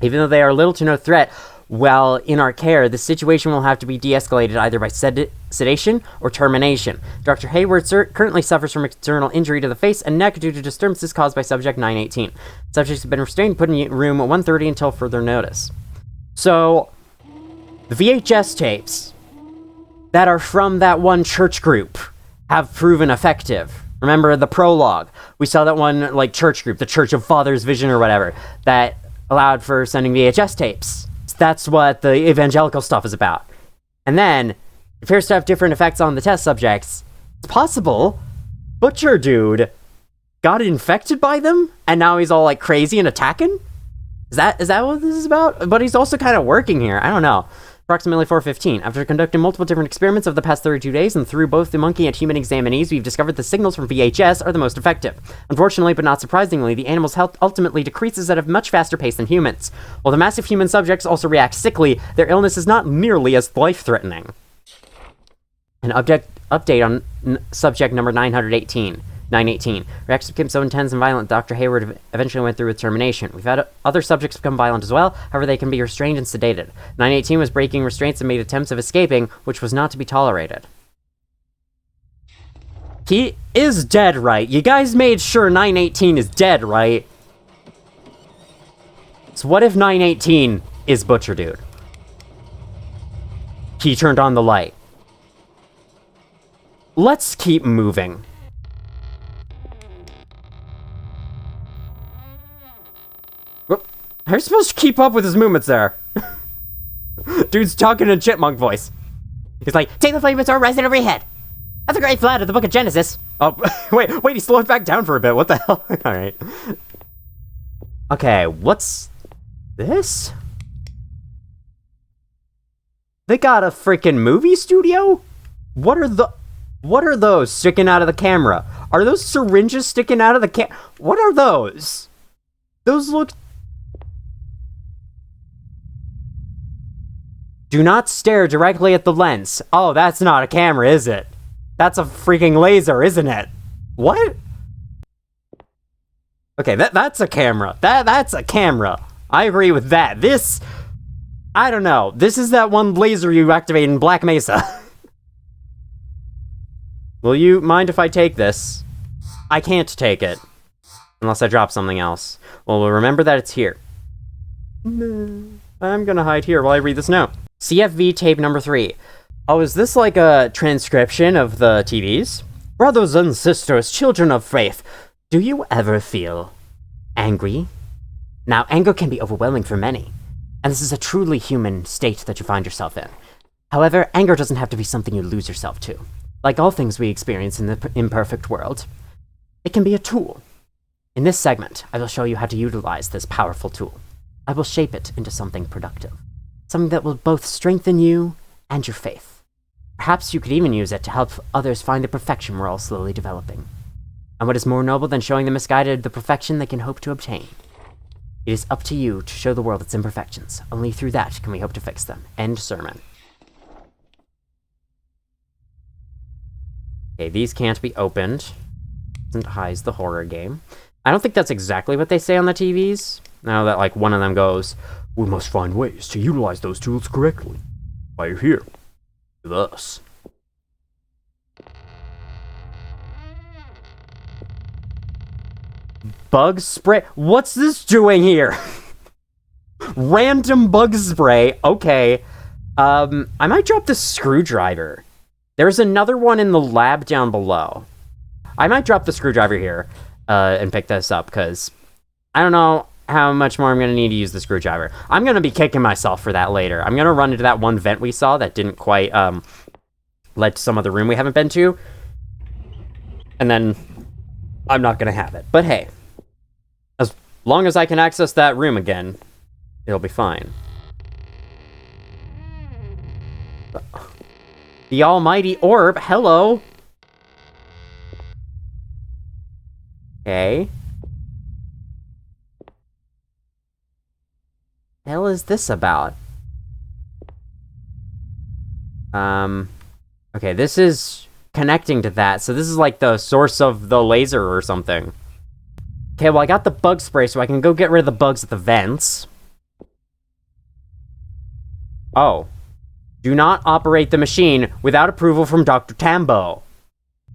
Even though they are little to no threat, while in our care, the situation will have to be de-escalated either by sedation or termination. Dr. Hayward currently suffers from external injury to the face and neck due to disturbances caused by subject 918. Subjects have been restrained, put in room 130 until further notice. So, the VHS tapes that are from that one church group have proven effective. Remember the prologue? We saw that one, like, church group, the Church of Father's Vision or whatever, that allowed for sending VHS tapes. That's what the evangelical stuff is about. And then, it appears to have different effects on the test subjects. It's possible Butcher Dude got infected by them, and now he's all, like, crazy and attacking? Is that what this is about? But he's also kind of working here. I don't know. Approximately 4:15. After conducting multiple different experiments over the past 32 days, and through both the monkey and human examinees, we've discovered the signals from VHS are the most effective. Unfortunately, but not surprisingly, the animal's health ultimately decreases at a much faster pace than humans. While the massive human subjects also react sickly, their illness is not nearly as life-threatening. An update on subject number 918. 918. Reactions became so intense and violent, Dr. Hayward eventually went through with termination. We've had other subjects become violent as well, however they can be restrained and sedated. 918 was breaking restraints and made attempts of escaping, which was not to be tolerated. He is dead, right? You guys made sure 918 is dead, right? So what if 918 is Butcher Dude? He turned on the light. Let's keep moving. How are you supposed to keep up with his movements there? Dude's talking in chipmunk voice. He's like, take the flamethrower, rise it over your head. That's a great flood of the book of Genesis. Oh, wait, he slowed back down for a bit. What the hell? Alright. Okay, what's this? They got a freaking movie studio? What are those sticking out of the camera? Are those syringes sticking out of the what are those? Those look... Do not stare directly at the lens. Oh, that's not a camera, is it? That's a freaking laser, isn't it? What? Okay, that's a camera. That's a camera. I agree with that. This... I don't know. This is that one laser you activate in Black Mesa. Will you mind if I take this? I can't take it. Unless I drop something else. Well, we'll remember that it's here. I'm gonna hide here while I read this note. CFV tape number 3. Oh, is this like a transcription of the TVs? Brothers and sisters, children of faith, do you ever feel angry? Now, anger can be overwhelming for many, and this is a truly human state that you find yourself in. However, anger doesn't have to be something you lose yourself to. Like all things we experience in the imperfect world, it can be a tool. In this segment, I will show you how to utilize this powerful tool. I will shape it into something productive. Something that will both strengthen you and your faith. Perhaps you could even use it to help others find the perfection we're all slowly developing. And what is more noble than showing the misguided the perfection they can hope to obtain? It is up to you to show the world its imperfections. Only through that can we hope to fix them. End sermon. Okay, these can't be opened. Doesn't hides the horror game. I don't think that's exactly what they say on the TVs. Now that, like, one of them goes, we must find ways to utilize those tools correctly. Why you're here with us. Bug spray? What's this doing here? Random bug spray. Okay. I might drop the screwdriver. There's another one in the lab down below. I might drop the screwdriver here and pick this up, because I don't know how much more I'm going to need to use the screwdriver. I'm going to be kicking myself for that later. I'm going to run into that one vent we saw that didn't quite lead to some other room we haven't been to. And then I'm not going to have it. But hey, Long as I can access that room again, it'll be fine. The almighty orb, hello! Okay. The hell is this about? Okay, this is connecting to that, so this is like the source of the laser or something. Okay, well I got the bug spray, so I can go get rid of the bugs at the vents. Oh. Do not operate the machine without approval from Dr. Tambo.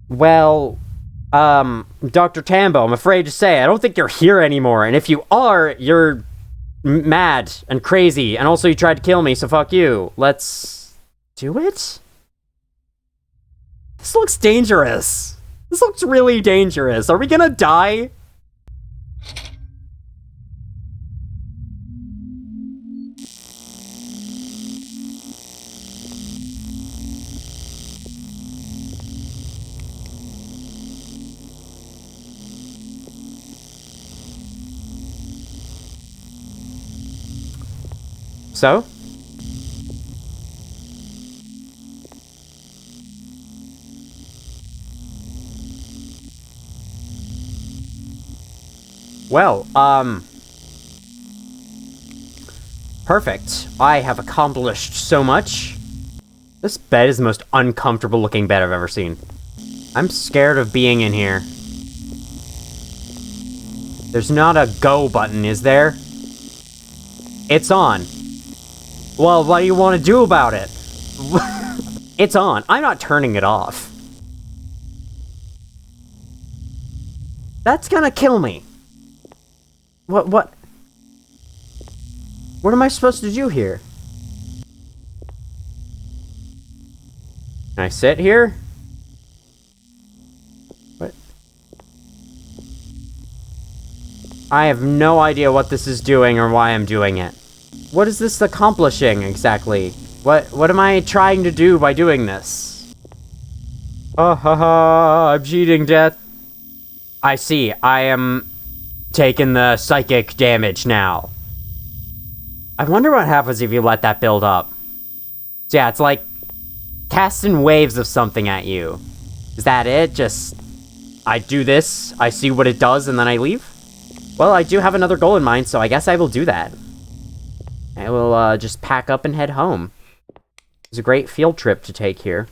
Well, Dr. Tambo, I'm afraid to say, I don't think you're here anymore, and if you are, you're mad and crazy, and also you tried to kill me, so fuck you. Let's do it? This looks dangerous. This looks really dangerous. Are we gonna die? So? Well, perfect. I have accomplished so much. This bed is the most uncomfortable looking bed I've ever seen. I'm scared of being in here. There's not a go button, is there? It's on. Well, what do you want to do about it? It's on. I'm not turning it off. That's gonna kill me. What am I supposed to do here? Can I sit here? What? I have no idea what this is doing or why I'm doing it. What is this accomplishing, exactly? What am I trying to do by doing this? Ha ha ha, I'm cheating death. I see, I am taking the psychic damage now. I wonder what happens if you let that build up. So yeah, it's like casting waves of something at you. Is that it? Just, I do this, I see what it does, and then I leave? Well, I do have another goal in mind, so I guess I will do that. I will, just pack up and head home. It's a great field trip to take here.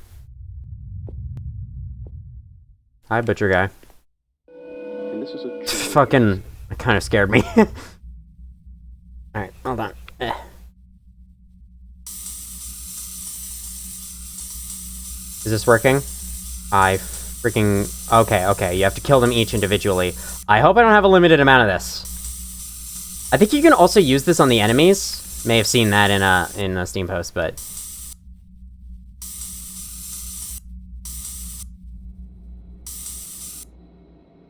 Hi, butcher guy. And this is a Fucking, that kind of scared me. Alright, hold on. Is this working? I freaking... Okay, you have to kill them each individually. I hope I don't have a limited amount of this. I think you can also use this on the enemies. May have seen that in a Steam post, but...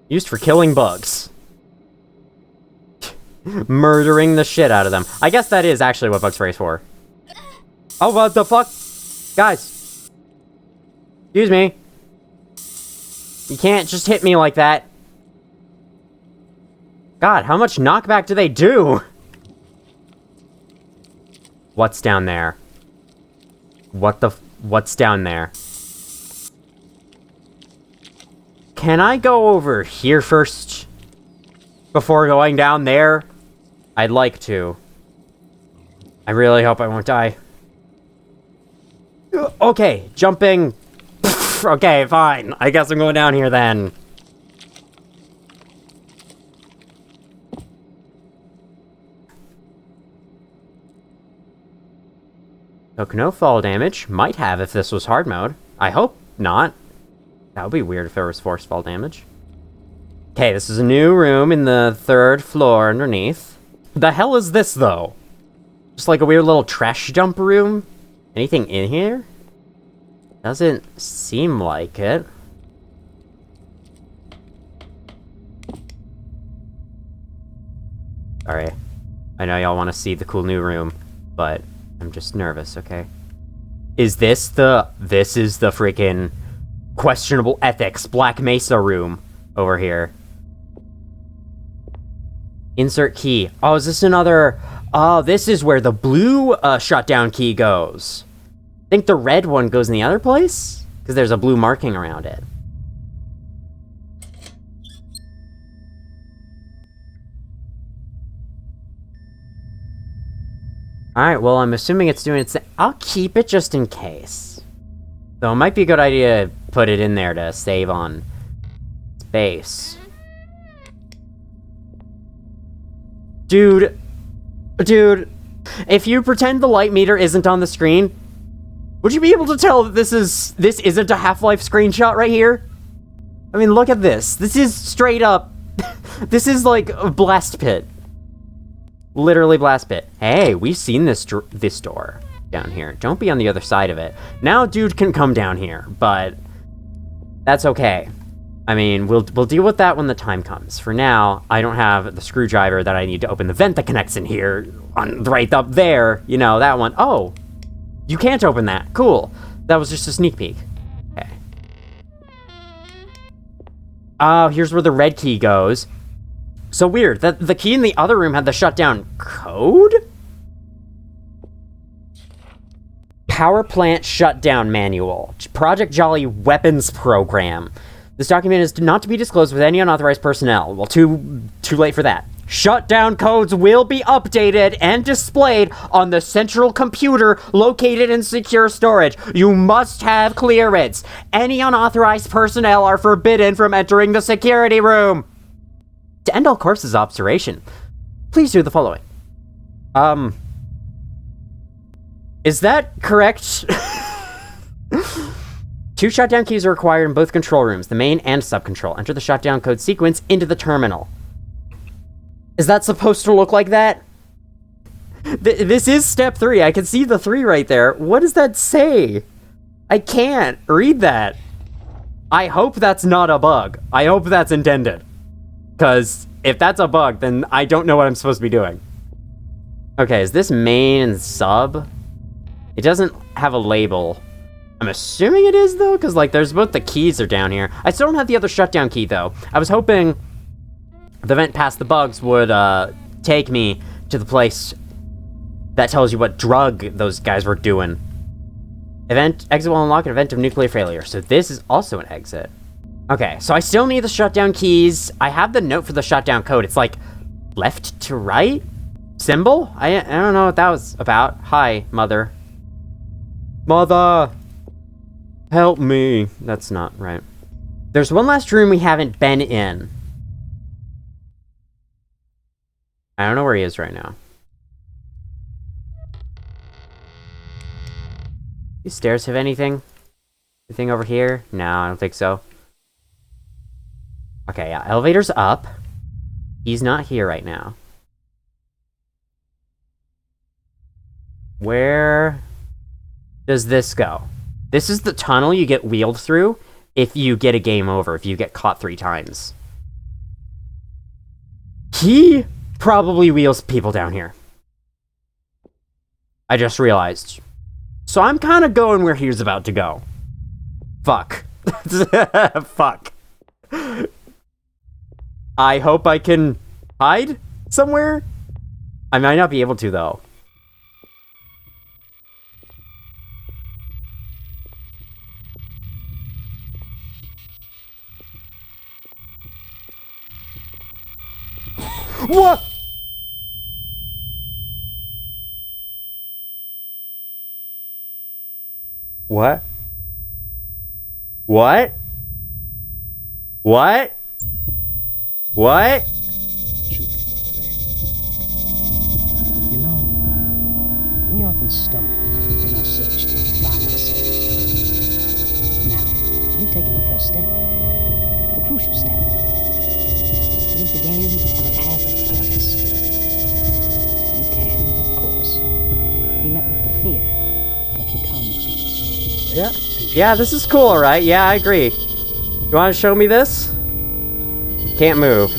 Used for killing bugs. Murdering the shit out of them. I guess that is actually what bug spray is for. Oh, what the fuck? Guys. Excuse me. You can't just hit me like that. God, how much knockback do they do? What's down there? What's down there? Can I go over here first? Before going down there? I'd like to. I really hope I won't die. Okay, jumping. Okay, fine. I guess I'm going down here then. Took no fall damage. Might have if this was hard mode. I hope not. That would be weird if there was force fall damage. Okay, this is a new room in the 3rd floor underneath. The hell is this, though? Just like a weird little trash dump room? Anything in here? Doesn't seem like it. Sorry. I know y'all want to see the cool new room, but I'm just nervous, okay? Is this the... This is the freaking questionable ethics Black Mesa room over here. Insert key. Oh, is this another... Oh, this is where the blue shutdown key goes. I think the red one goes in the other place? Because there's a blue marking around it. Alright, well, I'm assuming it's doing its... I'll keep it just in case. So it might be a good idea to put it in there to save on space. Dude, if you pretend the light meter isn't on the screen, would you be able to tell that this isn't a Half-Life screenshot right here? I mean, look at this. This is straight up... This is like a blast pit. Literally blast pit. Hey, we've seen this door down here. Don't be on the other side of it. Now dude can come down here, but that's okay. I mean, we'll deal with that when the time comes. For now, I don't have the screwdriver that I need to open the vent that connects in here, right up there. You know, that one. Oh, you can't open that. Cool. That was just a sneak peek. Okay. Oh, here's where the red key goes. So weird. The key in the other room had the shutdown code? Power Plant Shutdown Manual. Project Jolly Weapons Program. This document is not to be disclosed with any unauthorized personnel. Well, too late for that. Shutdown codes will be updated and displayed on the central computer located in secure storage. You must have clearance. Any unauthorized personnel are forbidden from entering the security room. To end all corpses observation, please do the following. Is that correct? 2 shutdown keys are required in both control rooms, the main and sub-control. Enter the shutdown code sequence into the terminal. Is that supposed to look like that? This is step 3. I can see the 3 right there. What does that say? I can't read that. I hope that's not a bug. I hope that's intended. Because if that's a bug, then I don't know what I'm supposed to be doing. Okay, is this main and sub? It doesn't have a label. I'm assuming it is, though, because, like, there's both the keys are down here. I still don't have the other shutdown key, though. I was hoping the vent past the bugs would take me to the place that tells you what drug those guys were doing. Exit will unlock an event of nuclear failure. So this is also an exit. Okay, so I still need the shutdown keys. I have the note for the shutdown code. It's like left to right symbol? I don't know what that was about. Hi, mother. Mother! Help me. That's not right. There's one last room we haven't been in. I don't know where he is right now. These stairs have anything? Anything over here? No, I don't think so. Okay, yeah, elevator's up. He's not here right now. Where does this go? This is the tunnel you get wheeled through if you get a game over, if you get caught 3 times. He probably wheels people down here. I just realized. So I'm kind of going where he was about to go. Fuck. Fuck. I hope I can hide somewhere. I might not be able to, though. What? What? What? What? What? You know, we often stumble in our search to find ourselves. Now, you've taken the first step, the crucial step. You began on a path of purpose. You can, of course, be met with the fear that becomes. Yeah. Yeah, this is cool, right? Yeah, I agree. You want to show me this? Can't move.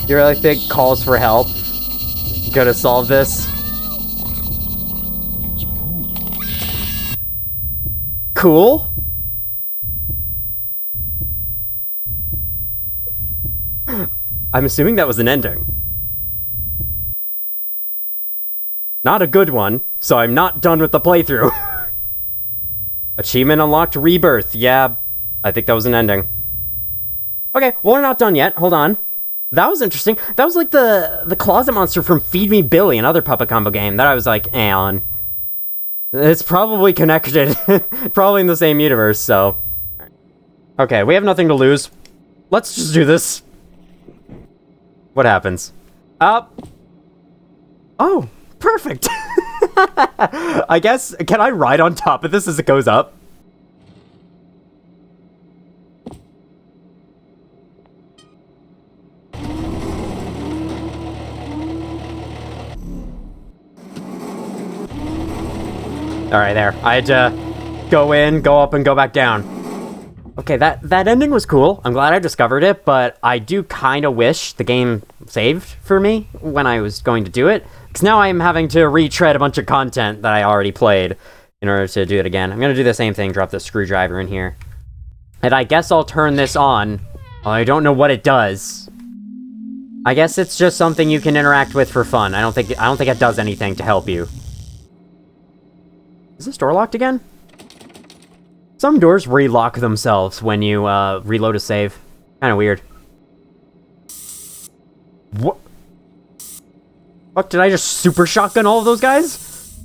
You really think calls for help gonna solve this? cool. I'm assuming that was an ending. Not a good one, so I'm not done with the playthrough. Achievement unlocked rebirth. Yeah, I think that was an ending. Okay, well, we're not done yet. Hold on. That was interesting. That was like the closet monster from Feed Me Billy, another puppet combo game that I was like, on. It's probably connected. Probably in the same universe, so. Okay, we have nothing to lose. Let's just do this. What happens? Oh, perfect. I guess, can I ride on top of this as it goes up? Alright, there. I had to go in, go up, and go back down. Okay, that ending was cool. I'm glad I discovered it, but I do kind of wish the game saved for me when I was going to do it. Because now I'm having to retread a bunch of content that I already played in order to do it again. I'm going to do the same thing, drop the screwdriver in here. And I guess I'll turn this on. Well, I don't know what it does. I guess it's just something you can interact with for fun. I don't think it does anything to help you. Is this door locked again? Some doors relock themselves when you reload a save. Kind of weird. What? Fuck, did I just super shotgun all of those guys?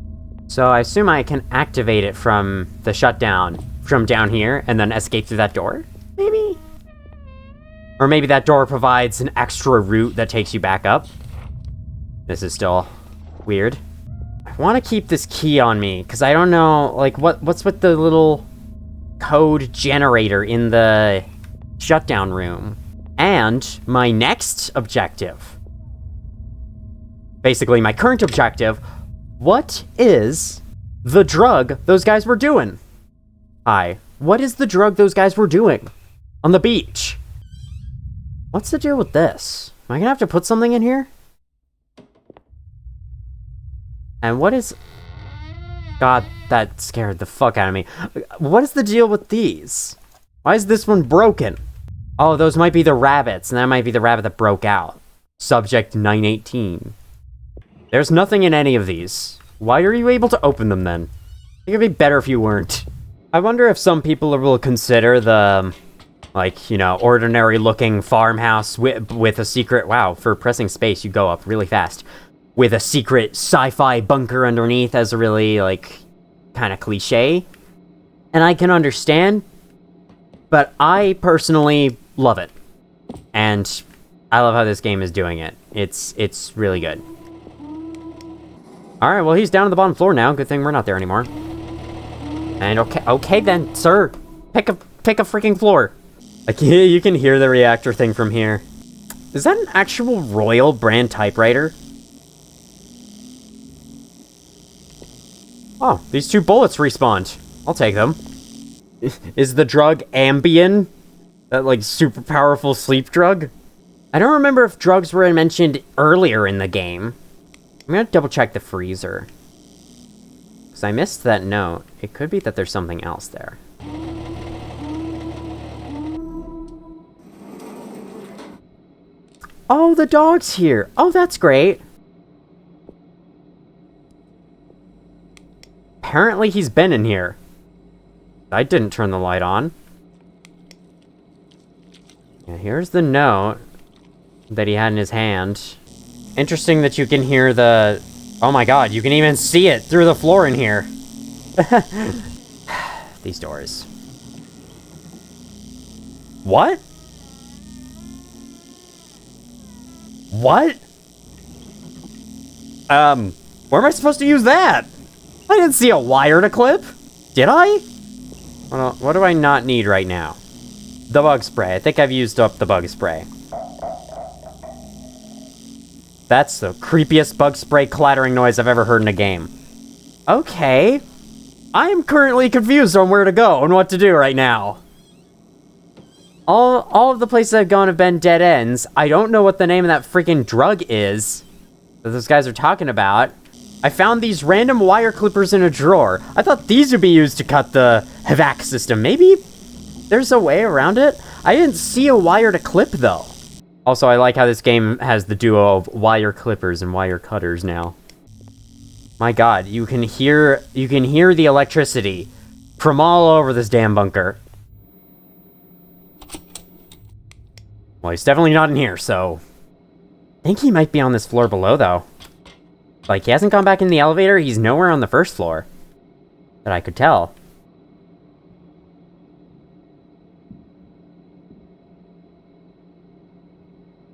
So I assume I can activate it from the shutdown from down here and then escape through that door? Maybe? Or maybe that door provides an extra route that takes you back up. This is still weird. I want to keep this key on me, because I don't know, like, what's with the little code generator in the shutdown room. And my next objective. Basically, my current objective. What is the drug those guys were doing? Hi. What is the drug those guys were doing on the beach? What's the deal with this? Am I gonna have to put something in here? And what is... God, that scared the fuck out of me. What is the deal with these? Why is this one broken? Oh, those might be the rabbits, and that might be the rabbit that broke out. Subject 918. There's nothing in any of these. Why are you able to open them then? I think it'd be better if you weren't. I wonder if some people will consider the, like, you know, ordinary-looking farmhouse with a secret... Wow, for pressing space, you go up really fast. With a secret sci-fi bunker underneath as a really, like, kind of cliche. And I can understand, but I personally love it. And I love how this game is doing it. It's really good. Alright, well, he's down on the bottom floor now. Good thing we're not there anymore. And okay then, sir. Pick a freaking floor. Like, you can hear the reactor thing from here. Is that an actual Royal brand typewriter? Oh, these 2 bullets respawned. I'll take them. Is the drug Ambien? That, like, super powerful sleep drug? I don't remember if drugs were mentioned earlier in the game. I'm gonna double check the freezer. Because I missed that note. It could be that there's something else there. Oh, the dog's here. Oh, that's great. Apparently he's been in here. I didn't turn the light on. Yeah, here's the note that he had in his hand. Interesting that you can hear the... Oh my god, you can even see it through the floor in here. These doors. What? What? Where am I supposed to use that? I didn't see a wire to clip. Did I? Well, what do I not need right now? The bug spray. I think I've used up the bug spray. That's the creepiest bug spray clattering noise I've ever heard in a game. Okay. I am currently confused on where to go and what to do right now. All of the places I've gone have been dead ends. I don't know what the name of that freaking drug is that those guys are talking about. I found these random wire clippers in a drawer. I thought these would be used to cut the HVAC system. Maybe there's a way around it? I didn't see a wire to clip, though. Also, I like how this game has the duo of wire clippers and wire cutters now. My god, you can hear the electricity from all over this damn bunker. Well, he's definitely not in here, so... I think he might be on this floor below, though. Like, he hasn't gone back in the elevator, he's nowhere on the first floor. That I could tell.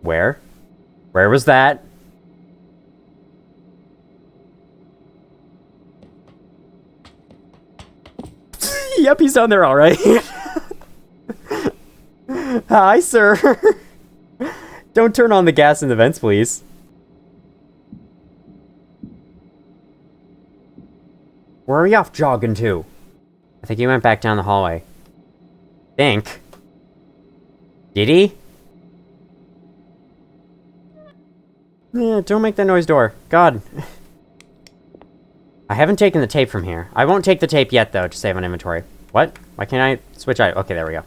Where? Where was that? Yep, he's down there all right. Hi, sir. Don't turn on the gas in the vents, please. Where are you off jogging to? I think he went back down the hallway. Think. Did he? Yeah, don't make that noise, door. God. I haven't taken the tape from here. I won't take the tape yet, though, to save on inventory. What? Why can't I switch out? Okay, there we go.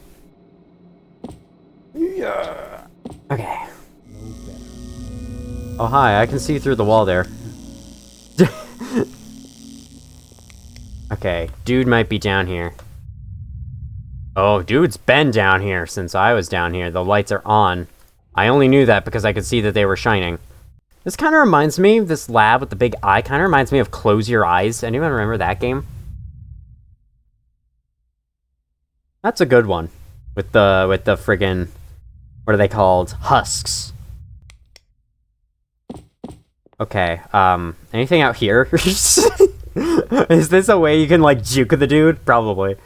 Yeah. Okay. Oh, hi. I can see through the wall there. Okay, dude might be down here. Oh, dude's been down here since I was down here. The lights are on. I only knew that because I could see that they were shining. This kind of reminds me, this lab with the big eye kind of reminds me of Close Your Eyes. Anyone remember that game? That's a good one. With the friggin', what are they called? Husks. Okay, anything out here? Is this a way you can, like, juke the dude? Probably.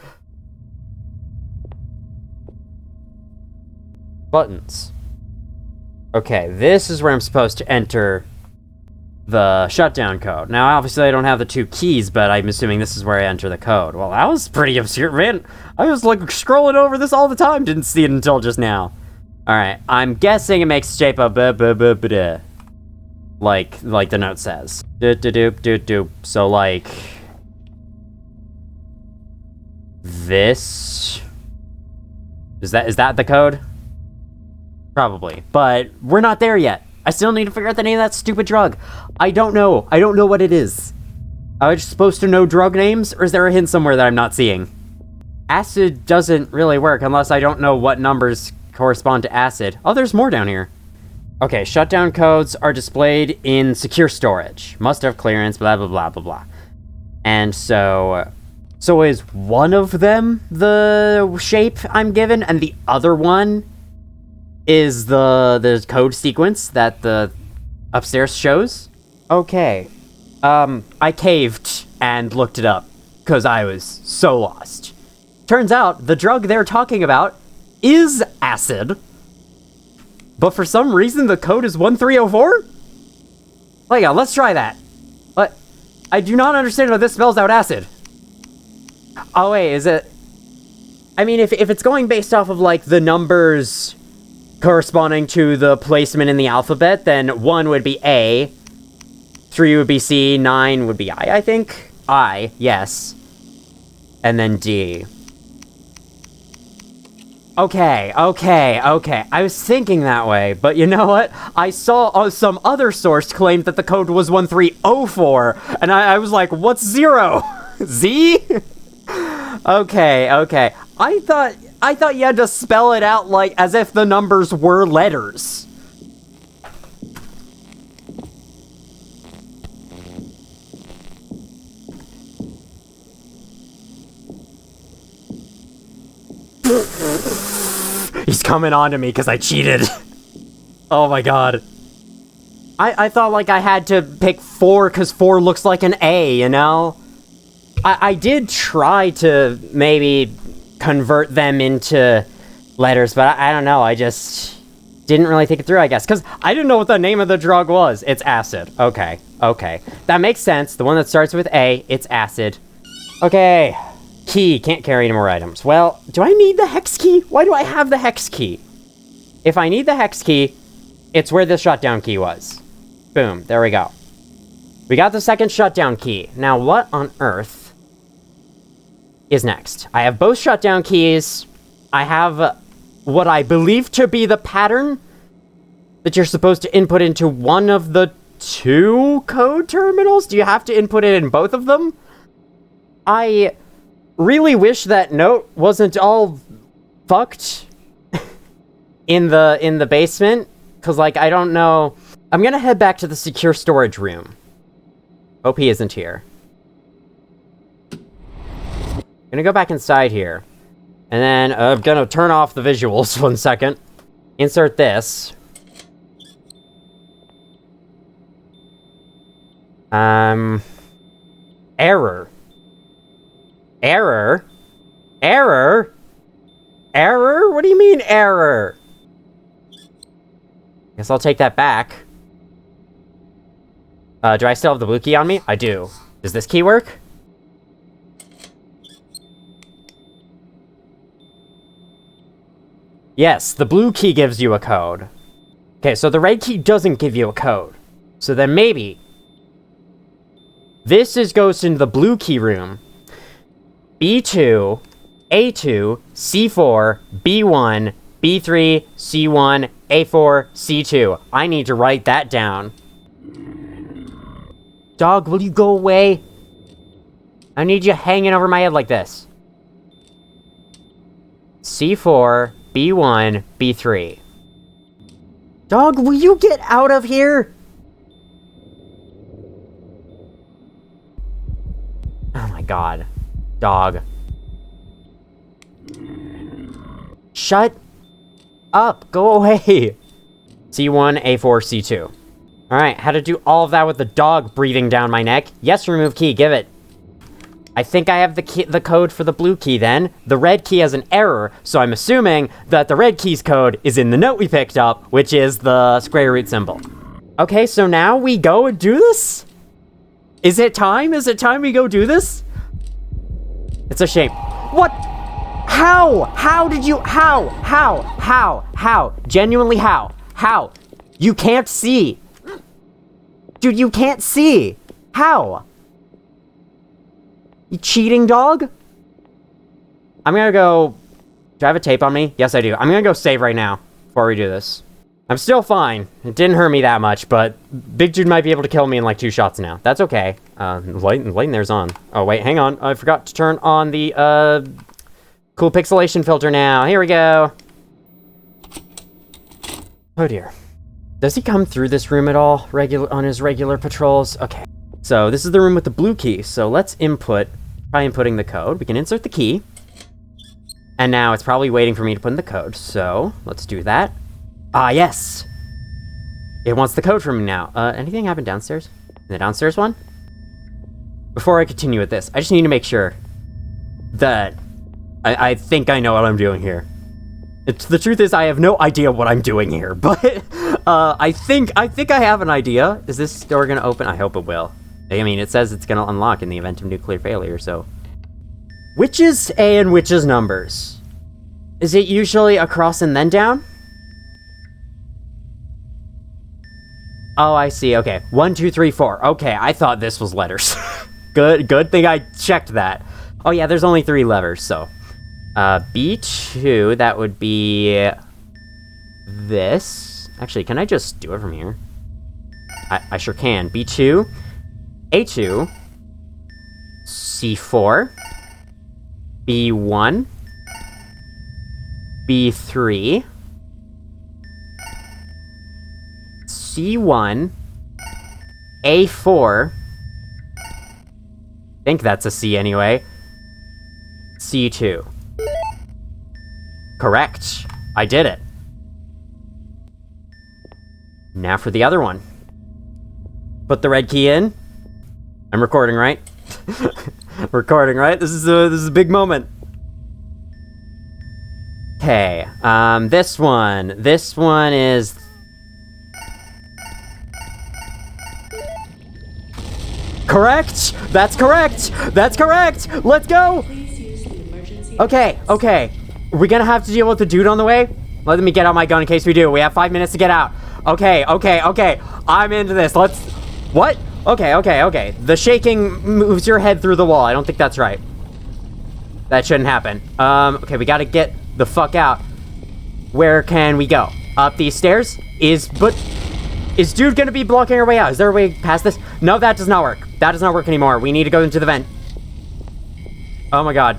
Buttons. Okay, this is where I'm supposed to enter the shutdown code. Now, obviously, I don't have the 2 keys, but I'm assuming this is where I enter the code. Well, that was pretty obscure, man. I was, like, scrolling over this all the time. Didn't see it until just now. Alright, I'm guessing it makes shape of like the note says. Doop. So, like... This... Is that the code? Probably. But we're not there yet. I still need to figure out the name of that stupid drug. I don't know. I don't know what it is. Am I just supposed to know drug names? Or is there a hint somewhere that I'm not seeing? Acid doesn't really work unless I don't know what numbers correspond to acid. Oh, there's more down here. Okay, shutdown codes are displayed in secure storage. Must have clearance, blah, blah, blah, blah, blah. And so is one of them the shape I'm given, and the other one is the code sequence that the upstairs shows? Okay. I caved and looked it up, because I was so lost. Turns out, the drug they're talking about is acid. But for some reason, the code is 1304? Hang on, let's try that. What? I do not understand how this spells out acid. Oh, wait, is it... I mean, if it's going based off of, like, the numbers corresponding to the placement in the alphabet, then 1 would be A, 3 would be C, 9 would be I think? I, yes. And then D. Okay. I was thinking that way, but you know what? I saw some other source claimed that the code was 1304, and I was like, what's 0? Z? Okay. I thought you had to spell it out like as if the numbers were letters. He's coming on to me because I cheated. Oh my god. I thought like I had to pick 4 because 4 looks like an A, you know? I did try to maybe convert them into letters, but I don't know. I just didn't really think it through, I guess. Because I didn't know what the name of the drug was. It's acid. Okay. That makes sense. The one that starts with A, it's acid. Okay. Key. Can't carry any more items. Well, do I need the hex key? Why do I have the hex key? If I need the hex key, it's where the shutdown key was. Boom. There we go. We got the second shutdown key. Now, what on earth is next. I have both shutdown keys. I have what I believe to be the pattern that you're supposed to input into one of the 2 code terminals. Do you have to input it in both of them? I really wish that note wasn't all fucked in the basement, because, like, I don't know. I'm gonna head back to the secure storage room. Hope he isn't here. Gonna go back inside here. And then I'm gonna turn off the visuals 1 second. Insert this. Error. Error? Error? Error? What do you mean, error? Guess I'll take that back. Do I still have the blue key on me? I do. Does this key work? Yes, the blue key gives you a code. Okay, so the red key doesn't give you a code. So then maybe this goes into the blue key room. B2, A2, C4, B1, B3, C1, A4, C2. I need to write that down. Dog, will you go away? I need you hanging over my head like this. C4, B1, B3. Dog, will you get out of here? Oh my god. Dog. Shut up. Go away. C1, A4, C2. Alright, how to do all of that with the dog breathing down my neck. Yes, remove key. Give it. I think I have the code for the blue key then. The red key has an error, so I'm assuming that the red key's code is in the note we picked up, which is the square root symbol. Okay, so now we go and do this? Is it time? Is it time we go do this? It's a shame. What? How? How did you? How? Genuinely how? How? You can't see. Dude, you can't see. How? You cheating dog? I'm gonna go... Do I have a tape on me? Yes, I do. I'm gonna go save right now before we do this. I'm still fine. It didn't hurt me that much, but Big Dude might be able to kill me in like 2 shots now. That's okay. Light in there's on. Oh, wait, hang on. I forgot to turn on the, cool pixelation filter now. Here we go. Oh, dear. Does he come through this room at all on his regular patrols? Okay. So this is the room with the blue key. So let's try inputting the code. We can insert the key. And now it's probably waiting for me to put in the code. So let's do that. Ah, yes. It wants the code from me now. Anything happen downstairs? In the downstairs one? Before I continue with this, I just need to make sure that I think I know what I'm doing here. The truth is I have no idea what I'm doing here, but I think I have an idea. Is this door gonna open? I hope it will. I mean, it says it's gonna unlock in the event of nuclear failure, so. Which is A and which is numbers? Is it usually across and then down? Oh, I see. Okay. 1, 2, 3, 4. Okay, I thought this was letters. Good thing I checked that. Oh yeah, there's only 3 levers, so. B2, that would be this. Actually, can I just do it from here? I sure can. B2, A2, C4, B1, B3, C1, A4, I think that's a C anyway, C2. Correct. I did it. Now for the other one. Put the red key in. I'm recording, right? Recording, right? This is a big moment. Okay. This one is... Correct! That's correct! That's correct! Let's go! Okay. We're gonna have to deal with the dude on the way? Let me get out my gun in case we do. We have 5 minutes to get out. Okay. I'm into this. What? Okay. The shaking moves your head through the wall. I don't think that's right. That shouldn't happen. Okay, we gotta get the fuck out. Where can we go? Up these stairs? Is dude gonna be blocking our way out? Is there a way past this? No, that does not work. That does not work anymore. We need to go into the vent. Oh my god.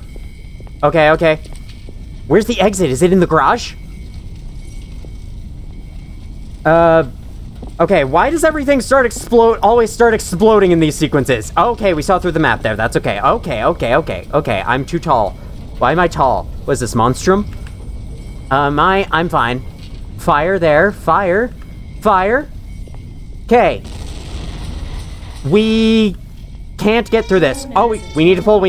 Okay, okay. Where's the exit? Is it in the garage? Okay, why does everything always start exploding in these sequences? Okay, we saw through the map there. That's okay. Okay. I'm too tall. Why am I tall? What is this, Monstrum? I'm fine. Fire there. Fire. Okay. We can't get through this. Oh, we need to pull.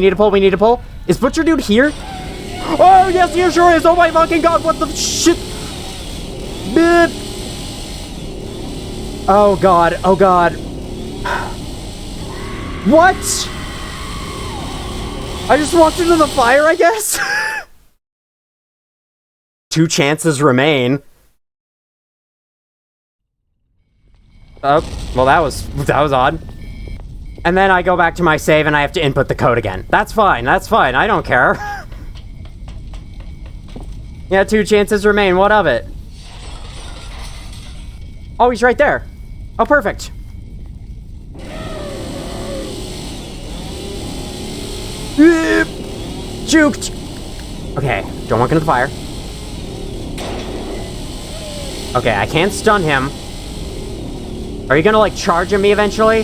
Is Butcher Dude here? Oh, yes, he sure is. Oh my fucking god, what the shit? Beep. Oh god. What? I just walked into the fire, I guess? 2 chances remain. Oh, well that was odd. And then I go back to my save and I have to input the code again. That's fine, I don't care. Yeah, 2 chances remain, what of it? Oh, he's right there. Oh, perfect. Juked. Okay, don't walk into the fire. Okay, I can't stun him. Are you gonna, like, charge at me eventually?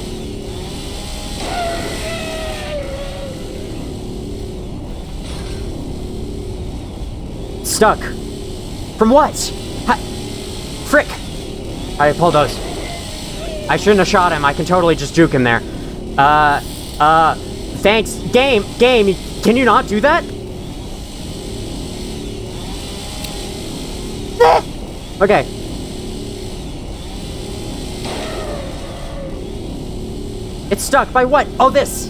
Stuck. From what? Frick. I apologize. I shouldn't have shot him. I can totally just juke him there. Thanks. Game, can you not do that? Okay. It's stuck by what? Oh, this.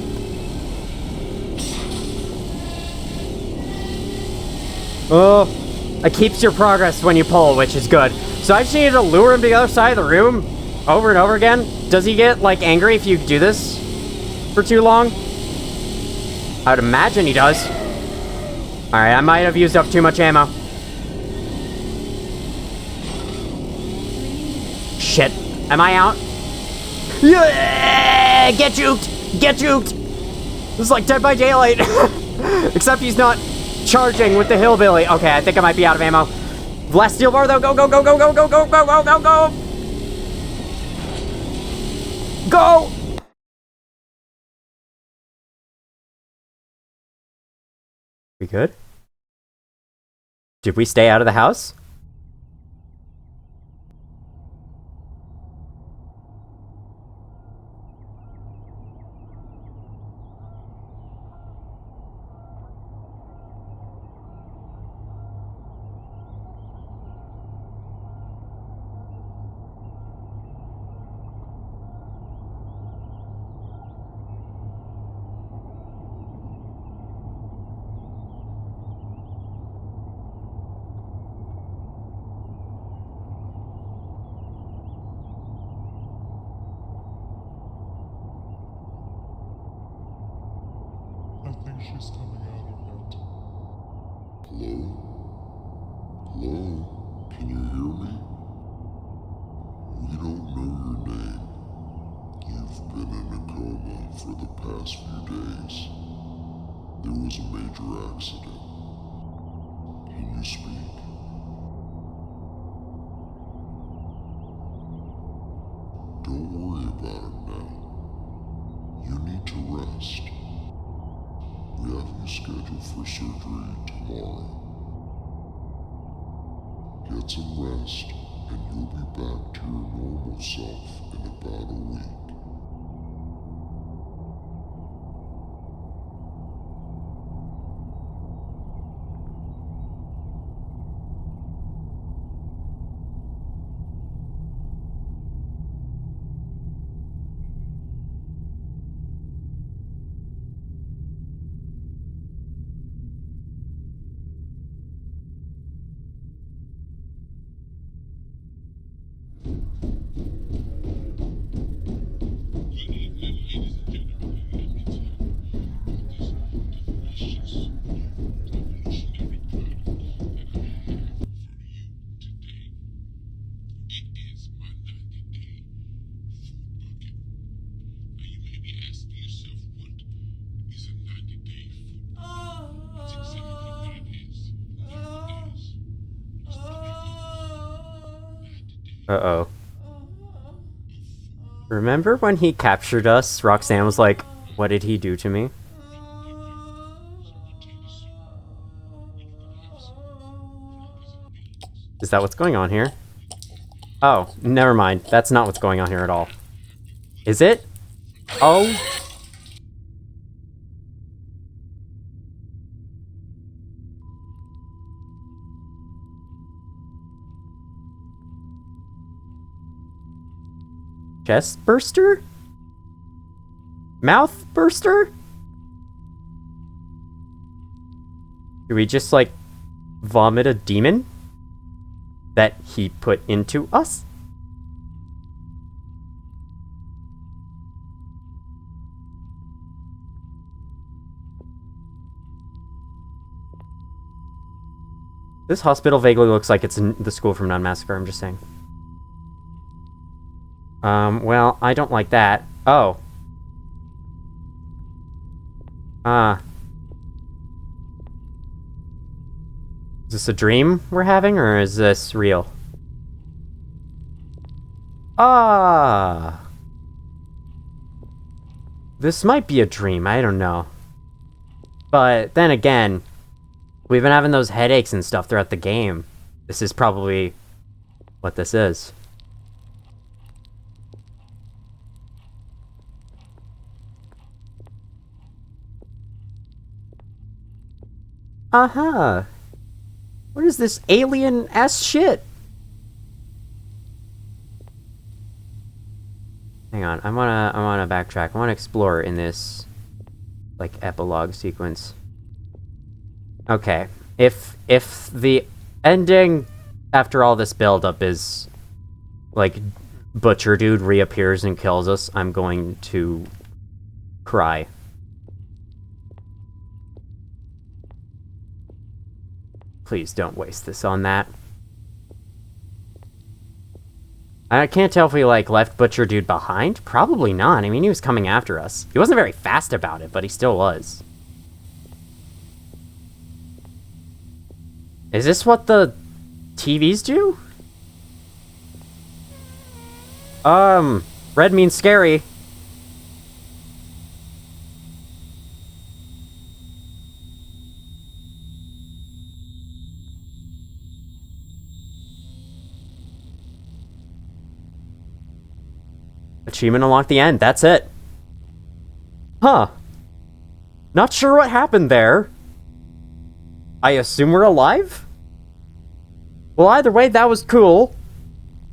Oh, it keeps your progress when you pull, which is good. So I just need to lure him to the other side of the room over and over again. Does he get, like, angry if you do this for too long? I would imagine he does. Alright, I might have used up too much ammo. Shit. Am I out? Yeah! Get juked! This is like Dead by Daylight. Except he's not charging with the hillbilly. Okay, I think I might be out of ammo. Last steel bar though. Go. Go! We good? Did we stay out of the house? I think she's coming out of it. Hello? Hello? Can you hear me? We don't know your name. You've been in a coma for the past few days. There was a major accident. Can you speak? Don't worry about it now. You need to rest. We have you scheduled for surgery tomorrow. Get some rest, and you'll be back to your normal self in about a week. Good evening, ladies and gentlemen. This is delicious Uh-oh. Remember when he captured us? Roxanne was like, what did he do to me? Is that what's going on here? Oh, never mind. That's not what's going on here at all. Is it? Oh. Chest burster? Mouth burster? Do we just, like, vomit a demon that he put into us? This hospital vaguely looks like it's in the school from Non-Massacre, I'm just saying. Well, I don't like that. Oh. Is this a dream we're having, or is this real? This might be a dream, I don't know. But then again, we've been having those headaches and stuff throughout the game. This is probably what this is. Uh-huh. What is this alien-ass shit? Hang on, I wanna backtrack. I wanna explore in this, like, epilogue sequence. Okay. If the ending after all this build-up is, like, Butcher Dude reappears and kills us, I'm going to cry. Please don't waste this on that. I can't tell if we, like, left Butcher Dude behind. Probably not. I mean, he was coming after us. He wasn't very fast about it, but he still was. Is this what the TVs do? Red means scary. Achievement unlocked the end. That's it. Huh. Not sure what happened there. I assume we're alive? Well, either way, that was cool.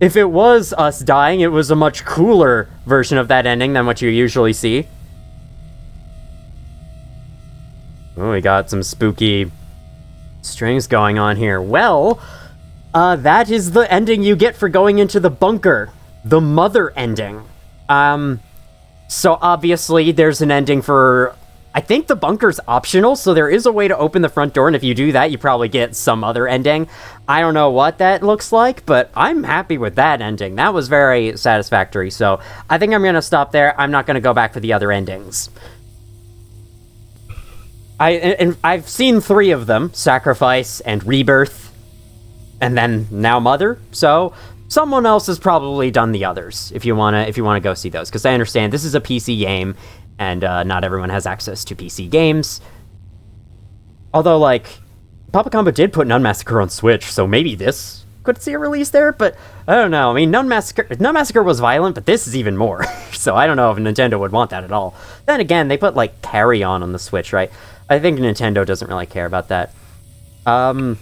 If it was us dying, it was a much cooler version of that ending than what you usually see. Oh, we got some spooky strings going on here. Well, that is the ending you get for going into the bunker. The mother ending. So obviously there's an ending for, I think the bunker's optional, so there is a way to open the front door, and if you do that, you probably get some other ending. I don't know what that looks like, but I'm happy with that ending. That was very satisfactory, so I think I'm gonna stop there. I'm not gonna go back for the other endings. I've seen 3 of them, Sacrifice and Rebirth, and then now Mother, so someone else has probably done the others, if you wanna go see those, because I understand this is a PC game, and not everyone has access to PC games. Although, like, Papa Combo did put Nun Massacre on Switch, so maybe this could see a release there, but I don't know. I mean, Nun Massacre was violent, but this is even more, so I don't know if Nintendo would want that at all. Then again, they put, like, Carry On the Switch, right? I think Nintendo doesn't really care about that. I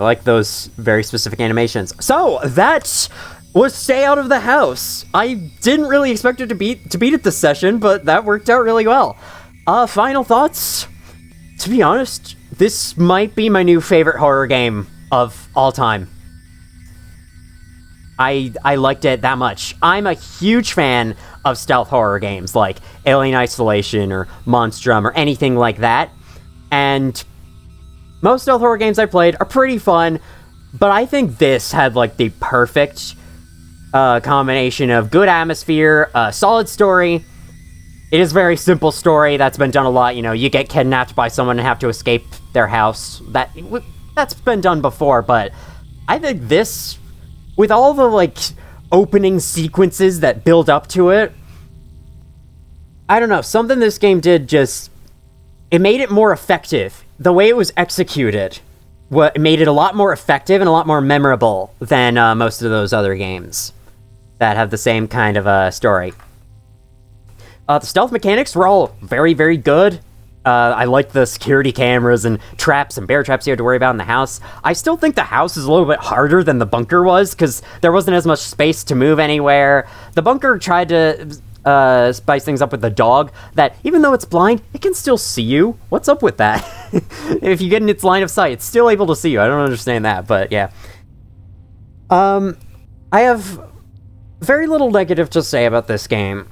like those very specific animations. So, that was Stay Out of the House. I didn't really expect it to beat it this session, but that worked out really well. Final thoughts? To be honest, this might be my new favorite horror game of all time. I liked it that much. I'm a huge fan of stealth horror games like Alien Isolation or Monstrum or anything like that. And most stealth horror games I played are pretty fun, but I think this had like the perfect combination of good atmosphere, solid story. It is a very simple story that's been done a lot. You know, you get kidnapped by someone and have to escape their house. That's been done before, but I think this, with all the, like, opening sequences that build up to it, I don't know, something this game did just, it made it more effective. The way it was executed, it made it a lot more effective and a lot more memorable than most of those other games that have the same kind of story. The stealth mechanics were all very, very good. I like the security cameras and traps and bear traps you had to worry about in the house. I still think the house is a little bit harder than the bunker was, because there wasn't as much space to move anywhere. The bunker tried to spice things up with the dog, that even though it's blind, it can still see you. What's up with that? If you get in its line of sight, it's still able to see you. I don't understand that, but yeah. I have very little negative to say about this game,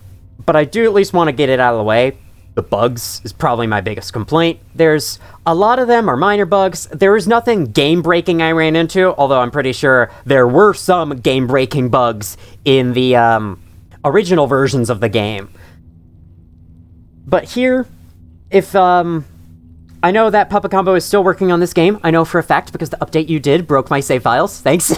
but I do at least want to get it out of the way. The bugs is probably my biggest complaint. There's a lot of them are minor bugs. There is nothing game-breaking I ran into, although I'm pretty sure there were some game-breaking bugs in the original versions of the game. But here, if I know that Puppet Combo is still working on this game. I know for a fact because the update you did broke my save files. Thanks.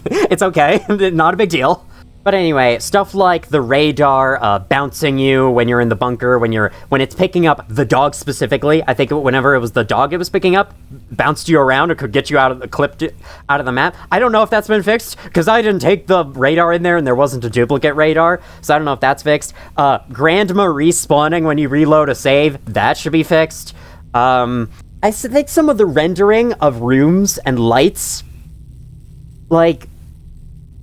It's okay. Not a big deal. But anyway, stuff like the radar bouncing you when you're in the bunker, when it's picking up the dog specifically. I think whenever it was the dog it was picking up, bounced you around or could get you clipped out of the map. I don't know if that's been fixed because I didn't take the radar in there and there wasn't a duplicate radar, so I don't know if that's fixed. Grandma respawning when you reload a save, that should be fixed. I think some of the rendering of rooms and lights, like,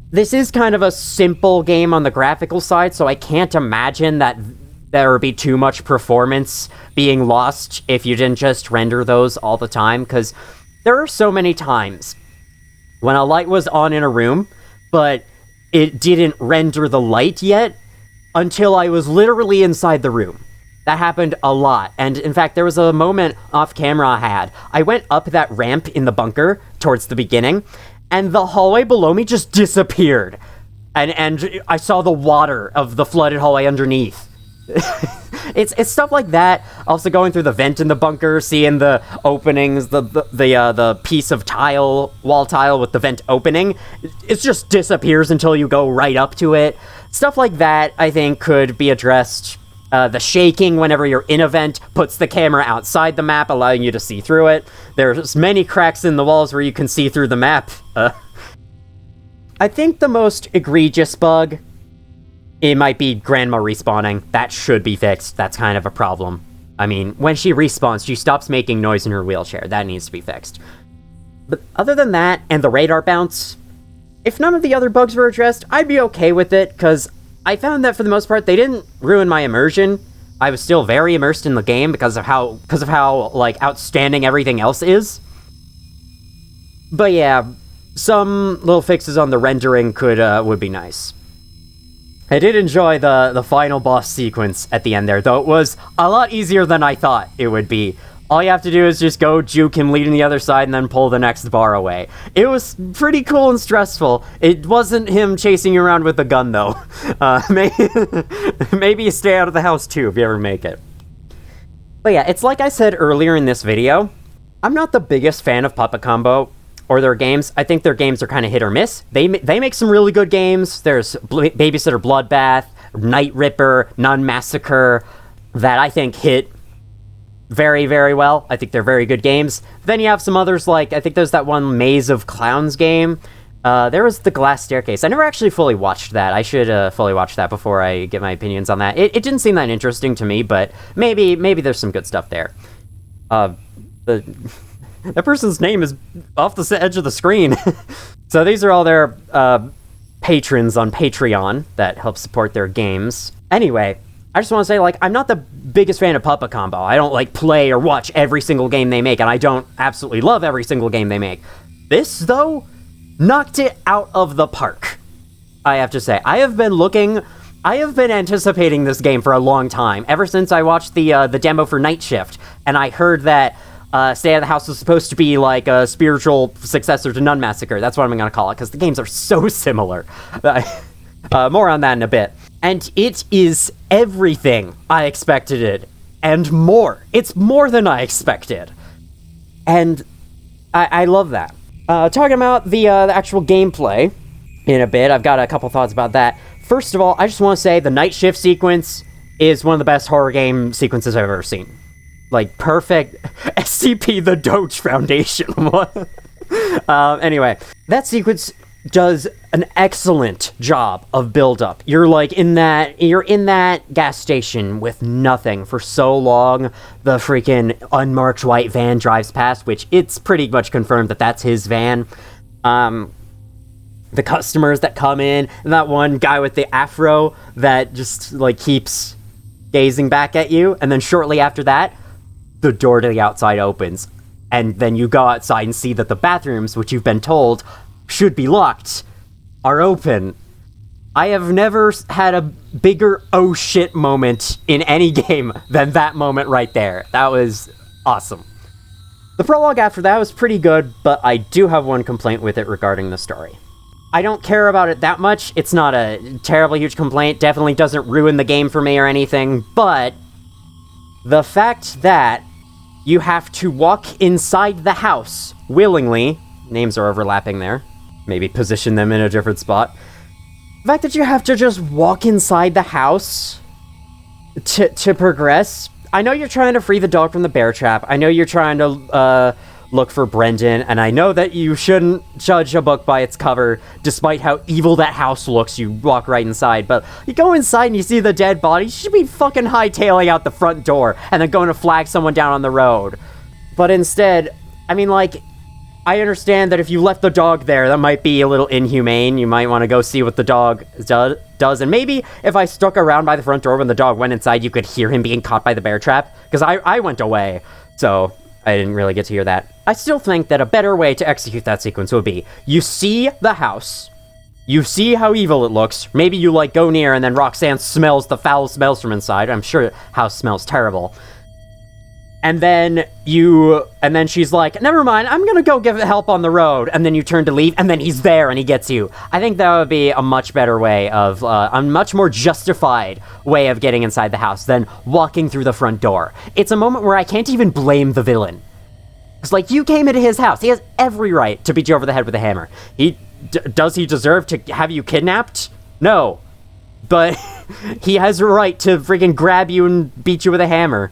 this is kind of a simple game on the graphical side, so I can't imagine that there would be too much performance being lost if you didn't just render those all the time, because there are so many times when a light was on in a room, but it didn't render the light yet until I was literally inside the room. That happened a lot, and in fact, there was a moment off camera I had. I went up that ramp in the bunker towards the beginning, and the hallway below me just disappeared. And I saw the water of the flooded hallway underneath. It's stuff like that. Also going through the vent in the bunker, seeing the openings, the piece of wall tile with the vent opening. It just disappears until you go right up to it. Stuff like that, I think, could be addressed. The shaking whenever you're in a vent puts the camera outside the map, allowing you to see through it. There's many cracks in the walls where you can see through the map. I think the most egregious bug, it might be Grandma respawning. That should be fixed. That's kind of a problem. I mean, when she respawns, she stops making noise in her wheelchair. That needs to be fixed. But other than that, and the radar bounce, if none of the other bugs were addressed, I'd be okay with it, because I found that for the most part, they didn't ruin my immersion. I was still very immersed in the game because of how like outstanding everything else is. But yeah, some little fixes on the rendering would be nice. I did enjoy the final boss sequence at the end there, though it was a lot easier than I thought it would be. All you have to do is just go juke him leading the other side and then pull the next bar away. It was pretty cool and stressful. It wasn't him chasing you around with a gun, though. Maybe you stay out of the house, too, if you ever make it. But yeah, it's like I said earlier in this video, I'm not the biggest fan of Puppet Combo or their games. I think their games are kind of hit or miss. They make some really good games. There's Babysitter Bloodbath, Night Ripper, Nun Massacre, that I think hit very, very well. I think they're very good games. Then you have some others like, I think there's that one Maze of Clowns game. There was The Glass Staircase. I never actually fully watched that. I should fully watch that before I get my opinions on that. It didn't seem that interesting to me, but maybe there's some good stuff there. That person's name is off the edge of the screen. So these are all their patrons on Patreon that help support their games. Anyway, I just want to say, like, I'm not the biggest fan of Puppet Combo. I don't, like, play or watch every single game they make, and I don't absolutely love every single game they make. This, though, knocked it out of the park, I have to say. I have been looking I have been anticipating this game for a long time, ever since I watched the demo for Night Shift, and I heard that Stay Out of the House was supposed to be like a spiritual successor to Nun Massacre. That's what I'm gonna call it, because the games are so similar. More on that in a bit. And it is everything I expected it, and more. It's more than I expected. And I love that. Talking about the actual gameplay in a bit, I've got a couple thoughts about that. First of all, I just want to say the Night Shift sequence is one of the best horror game sequences I've ever seen. Like, perfect. SCP the Doge Foundation. Anyway, that sequence does an excellent job of build-up. You're in that gas station with nothing for so long. The freaking unmarked white van drives past, which it's pretty much confirmed that that's his van. The customers that come in, and that one guy with the afro that just keeps gazing back at you, and then shortly after that, the door to the outside opens, and then you go outside and see that the bathrooms, which you've been told should be locked, are open. I have never had a bigger oh shit moment in any game than that moment right there. That was awesome. The prologue after that was pretty good, but I do have one complaint with it regarding the story. I don't care about it that much. It's not a terribly huge complaint. Definitely doesn't ruin the game for me or anything, but the fact that you have to walk inside the house willingly, names are overlapping there, maybe position them in a different spot. The fact that you have to just walk inside the house to progress. I know you're trying to free the dog from the bear trap. I know you're trying to look for Brendan, and I know that you shouldn't judge a book by its cover, despite how evil that house looks. You walk right inside, but you go inside and you see the dead body, you should be fucking hightailing out the front door and then going to flag someone down on the road. But instead, I mean, I understand that if you left the dog there, that might be a little inhumane. You might want to go see what the dog does, and maybe if I stuck around by the front door when the dog went inside, you could hear him being caught by the bear trap, because I went away, so I didn't really get to hear that. I still think that a better way to execute that sequence would be, you see the house, you see how evil it looks, maybe you go near and then Roxanne smells the foul smells from inside. I'm sure the house smells terrible. And then she's like, never mind, I'm gonna go give help on the road. And then you turn to leave, and then he's there and he gets you. I think that would be a much better way of, a much more justified way of getting inside the house than walking through the front door. It's a moment where I can't even blame the villain. It's you came into his house. He has every right to beat you over the head with a hammer. Does he deserve to have you kidnapped? No. But he has a right to freaking grab you and beat you with a hammer.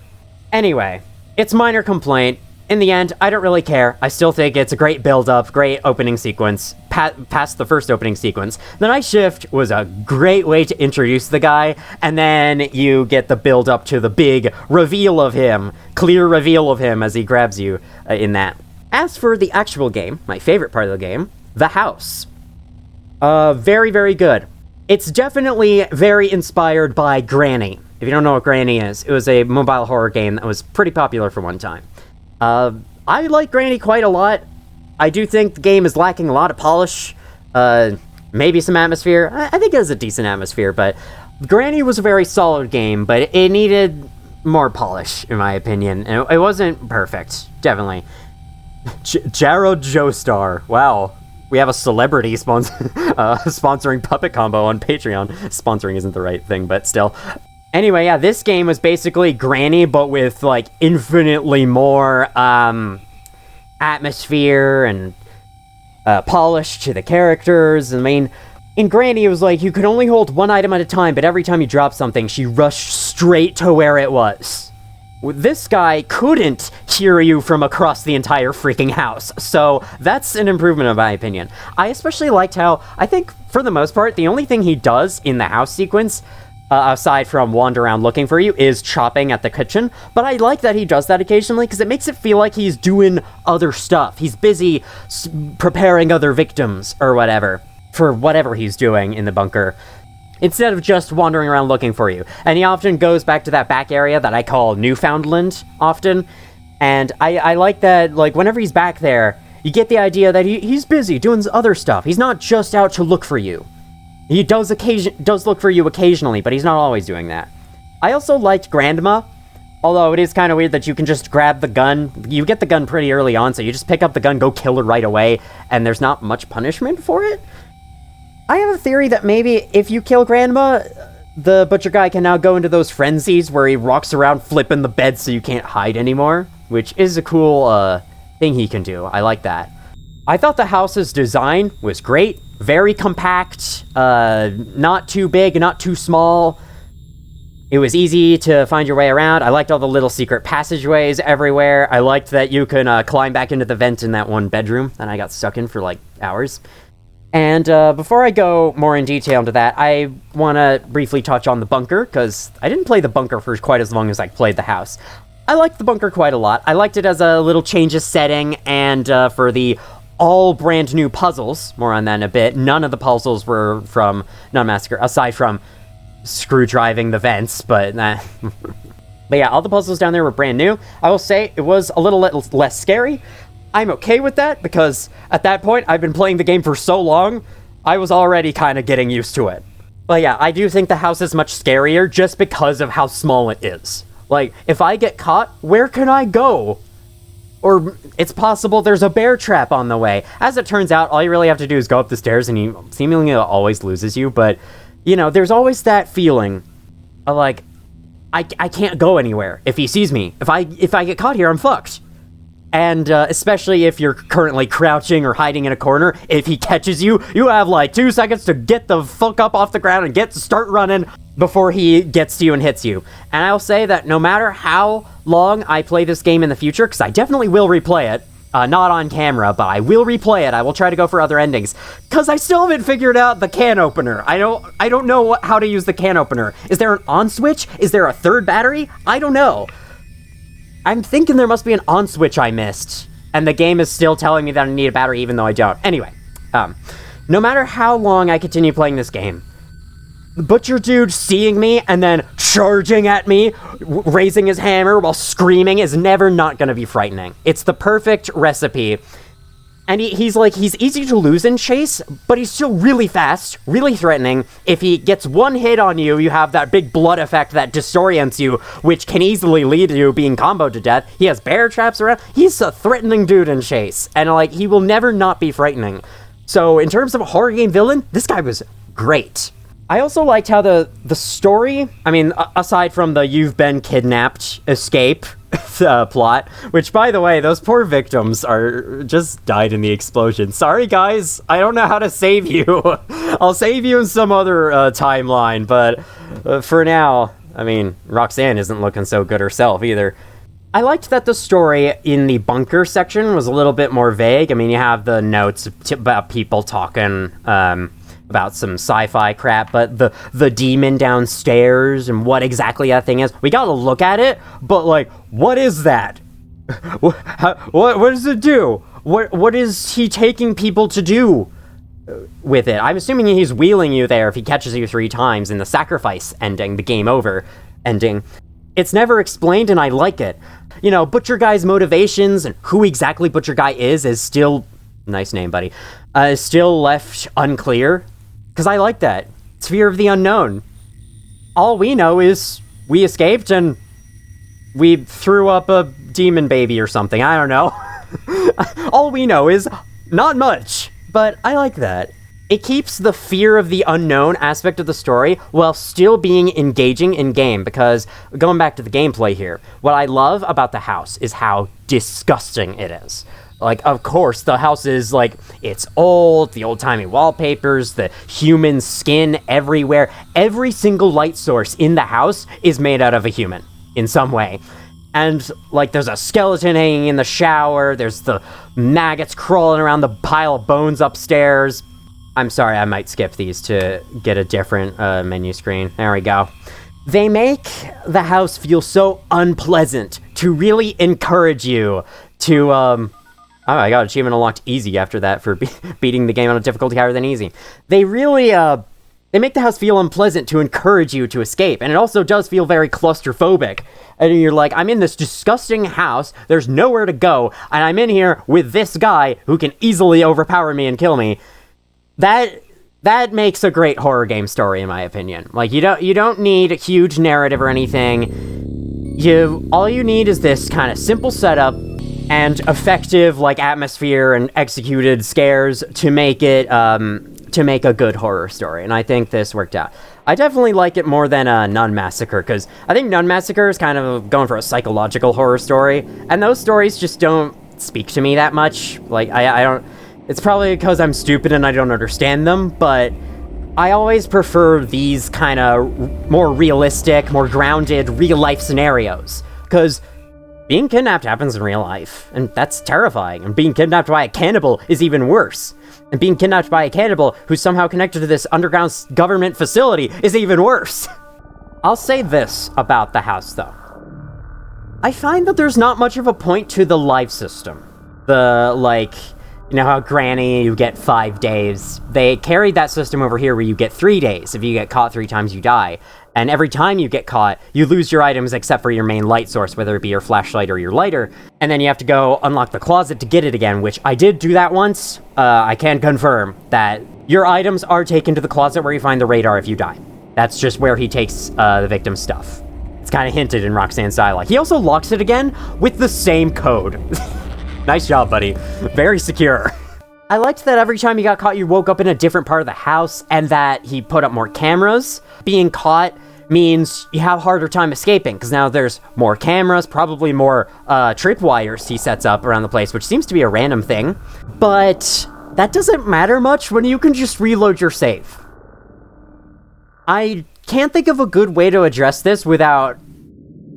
Anyway, it's minor complaint. In the end, I don't really care. I still think it's a great build-up, great opening sequence, past the first opening sequence. The Night Shift was a great way to introduce the guy, and then you get the build-up to the big reveal of him, clear reveal of him as he grabs you in that. As for the actual game, my favorite part of the game, the house. Very, very good. It's definitely very inspired by Granny. If you don't know what Granny is, it was a mobile horror game that was pretty popular for one time. I like Granny quite a lot. I do think the game is lacking a lot of polish, maybe some atmosphere. I think it has a decent atmosphere, but Granny was a very solid game, but it needed more polish, in my opinion. And it wasn't perfect, definitely. Jarrod Joestar. Wow. We have a celebrity sponsoring Puppet Combo on Patreon. Sponsoring isn't the right thing, but still. Anyway, yeah, this game was basically Granny, but with, infinitely more, atmosphere and, polish to the characters. I mean, in Granny, it was you could only hold one item at a time, but every time you dropped something, she rushed straight to where it was. This guy couldn't hear you from across the entire freaking house, so that's an improvement in my opinion. I especially liked how, I think, for the most part, the only thing he does in the house sequence, aside from wander around looking for you, is chopping at the kitchen. But I like that he does that occasionally, because it makes it feel like he's doing other stuff. He's busy preparing other victims, or whatever, for whatever he's doing in the bunker, instead of just wandering around looking for you. And he often goes back to that back area that I call Newfoundland, often. And I like that, whenever he's back there, you get the idea that he's busy doing other stuff. He's not just out to look for you. He does look for you occasionally, but he's not always doing that. I also liked Grandma, although it is kind of weird that you can just grab the gun. You get the gun pretty early on, so you just pick up the gun, go kill her right away, and there's not much punishment for it. I have a theory that maybe if you kill Grandma, the butcher guy can now go into those frenzies where he walks around flipping the bed so you can't hide anymore, which is a cool thing he can do. I like that. I thought the house's design was great. Very compact, not too big, not too small. It was easy to find your way around. I liked all the little secret passageways everywhere. I liked that you can climb back into the vent in that one bedroom that I got stuck in for like hours. And before I go more in detail into that, I want to briefly touch on the bunker, because I didn't play the bunker for quite as long as I played the house. I liked the bunker quite a lot. I liked it as a little change of setting, and for the all brand new puzzles, more on that in a bit. None of the puzzles were from Nun Massacre, aside from screw driving the vents, but but yeah, all the puzzles down there were brand new. I will say it was a little less scary. I'm okay with that, because at that point, I've been playing the game for so long, I was already kind of getting used to it. But yeah, I do think the house is much scarier just because of how small it is. Like, if I get caught, where can I go? Or it's possible there's a bear trap on the way. As it turns out, all you really have to do is go up the stairs, and he seemingly always loses you, but, you know, there's always that feeling of like, I can't go anywhere if he sees me. If I get caught here, I'm fucked. And especially if you're currently crouching or hiding in a corner, if he catches you, you have like 2 seconds to get the fuck up off the ground and start running before he gets to you and hits you. And I'll say that no matter how long I play this game in the future, because I definitely will replay it, not on camera, but I will replay it. I will try to go for other endings, because I still haven't figured out the can opener. I don't know how to use the can opener. Is there an on switch? Is there a third battery? I don't know. I'm thinking there must be an on switch I missed, and the game is still telling me that I need a battery even though I don't. Anyway, no matter how long I continue playing this game, the butcher dude seeing me and then charging at me, raising his hammer while screaming is never not going to be frightening. It's the perfect recipe. And he's easy to lose in chase, but he's still really fast, really threatening. If he gets one hit on you, you have that big blood effect that disorients you, which can easily lead to you being comboed to death. He has bear traps around. He's a threatening dude in chase, and he will never not be frightening. So in terms of a horror game villain, this guy was great. I also liked how the story, I mean, aside from the you've been kidnapped escape plot, which, by the way, those poor victims just died in the explosion. Sorry, guys, I don't know how to save you. I'll save you in some other timeline, but for now, I mean, Roxanne isn't looking so good herself either. I liked that the story in the bunker section was a little bit more vague. I mean, you have the notes about people talking about some sci-fi crap, but the demon downstairs and what exactly that thing is, we gotta look at it, but what is that? What does it do? What is he taking people to do with it? I'm assuming he's wheeling you there if he catches you 3 times in the sacrifice ending, the game over ending. It's never explained, and I like it. You know, Butcher Guy's motivations and who exactly Butcher Guy is still, nice name, buddy, is still left unclear. Because I like that. It's fear of the unknown. All we know is we escaped and we threw up a demon baby or something. I don't know. All we know is not much, but I like that. It keeps the fear of the unknown aspect of the story while still being engaging in game, because going back to the gameplay here, what I love about the house is how disgusting it is. Of course, the house is, it's old, the old-timey wallpapers, the human skin everywhere. Every single light source in the house is made out of a human in some way. And, there's a skeleton hanging in the shower, there's the maggots crawling around the pile of bones upstairs. I'm sorry, I might skip these to get a different menu screen. There we go. They make the house feel so unpleasant to really encourage you to, Oh, I got achievement unlocked easy after that for beating the game on a difficulty higher than easy. They really, they make the house feel unpleasant to encourage you to escape, and it also does feel very claustrophobic. And you're like, I'm in this disgusting house, there's nowhere to go, and I'm in here with this guy who can easily overpower me and kill me. That that makes a great horror game story, in my opinion. Like, you don't need a huge narrative or anything. All you need is this kind of simple setup and effective, like, atmosphere and executed scares to make it, to make a good horror story, and I think this worked out. I definitely like it more than Nun Massacre, because I think Nun Massacre is kind of going for a psychological horror story, and those stories just don't speak to me that much. Like, I don't... It's probably because I'm stupid and I don't understand them, but I always prefer these kind of more realistic, more grounded, real-life scenarios, because being kidnapped happens in real life, and that's terrifying, and being kidnapped by a cannibal is even worse. And being kidnapped by a cannibal who's somehow connected to this underground government facility is even worse. I'll say this about the house, though. I find that there's not much of a point to the life system. You know how Granny, you get 5 days? They carried that system over here where you get 3 days. If you get caught 3 times, you die. And every time you get caught, you lose your items except for your main light source, whether it be your flashlight or your lighter. And then you have to go unlock the closet to get it again, which I did do that once. I can confirm that your items are taken to the closet where you find the radar if you die. That's just where he takes the victim's stuff. It's kind of hinted in Roxanne's dialogue. He also locks it again with the same code. Nice job, buddy. Very secure. I liked that every time you got caught, you woke up in a different part of the house, and that he put up more cameras. Being caught means you have a harder time escaping, because now there's more cameras, probably more tripwires he sets up around the place, which seems to be a random thing. But that doesn't matter much when you can just reload your save. I can't think of a good way to address this without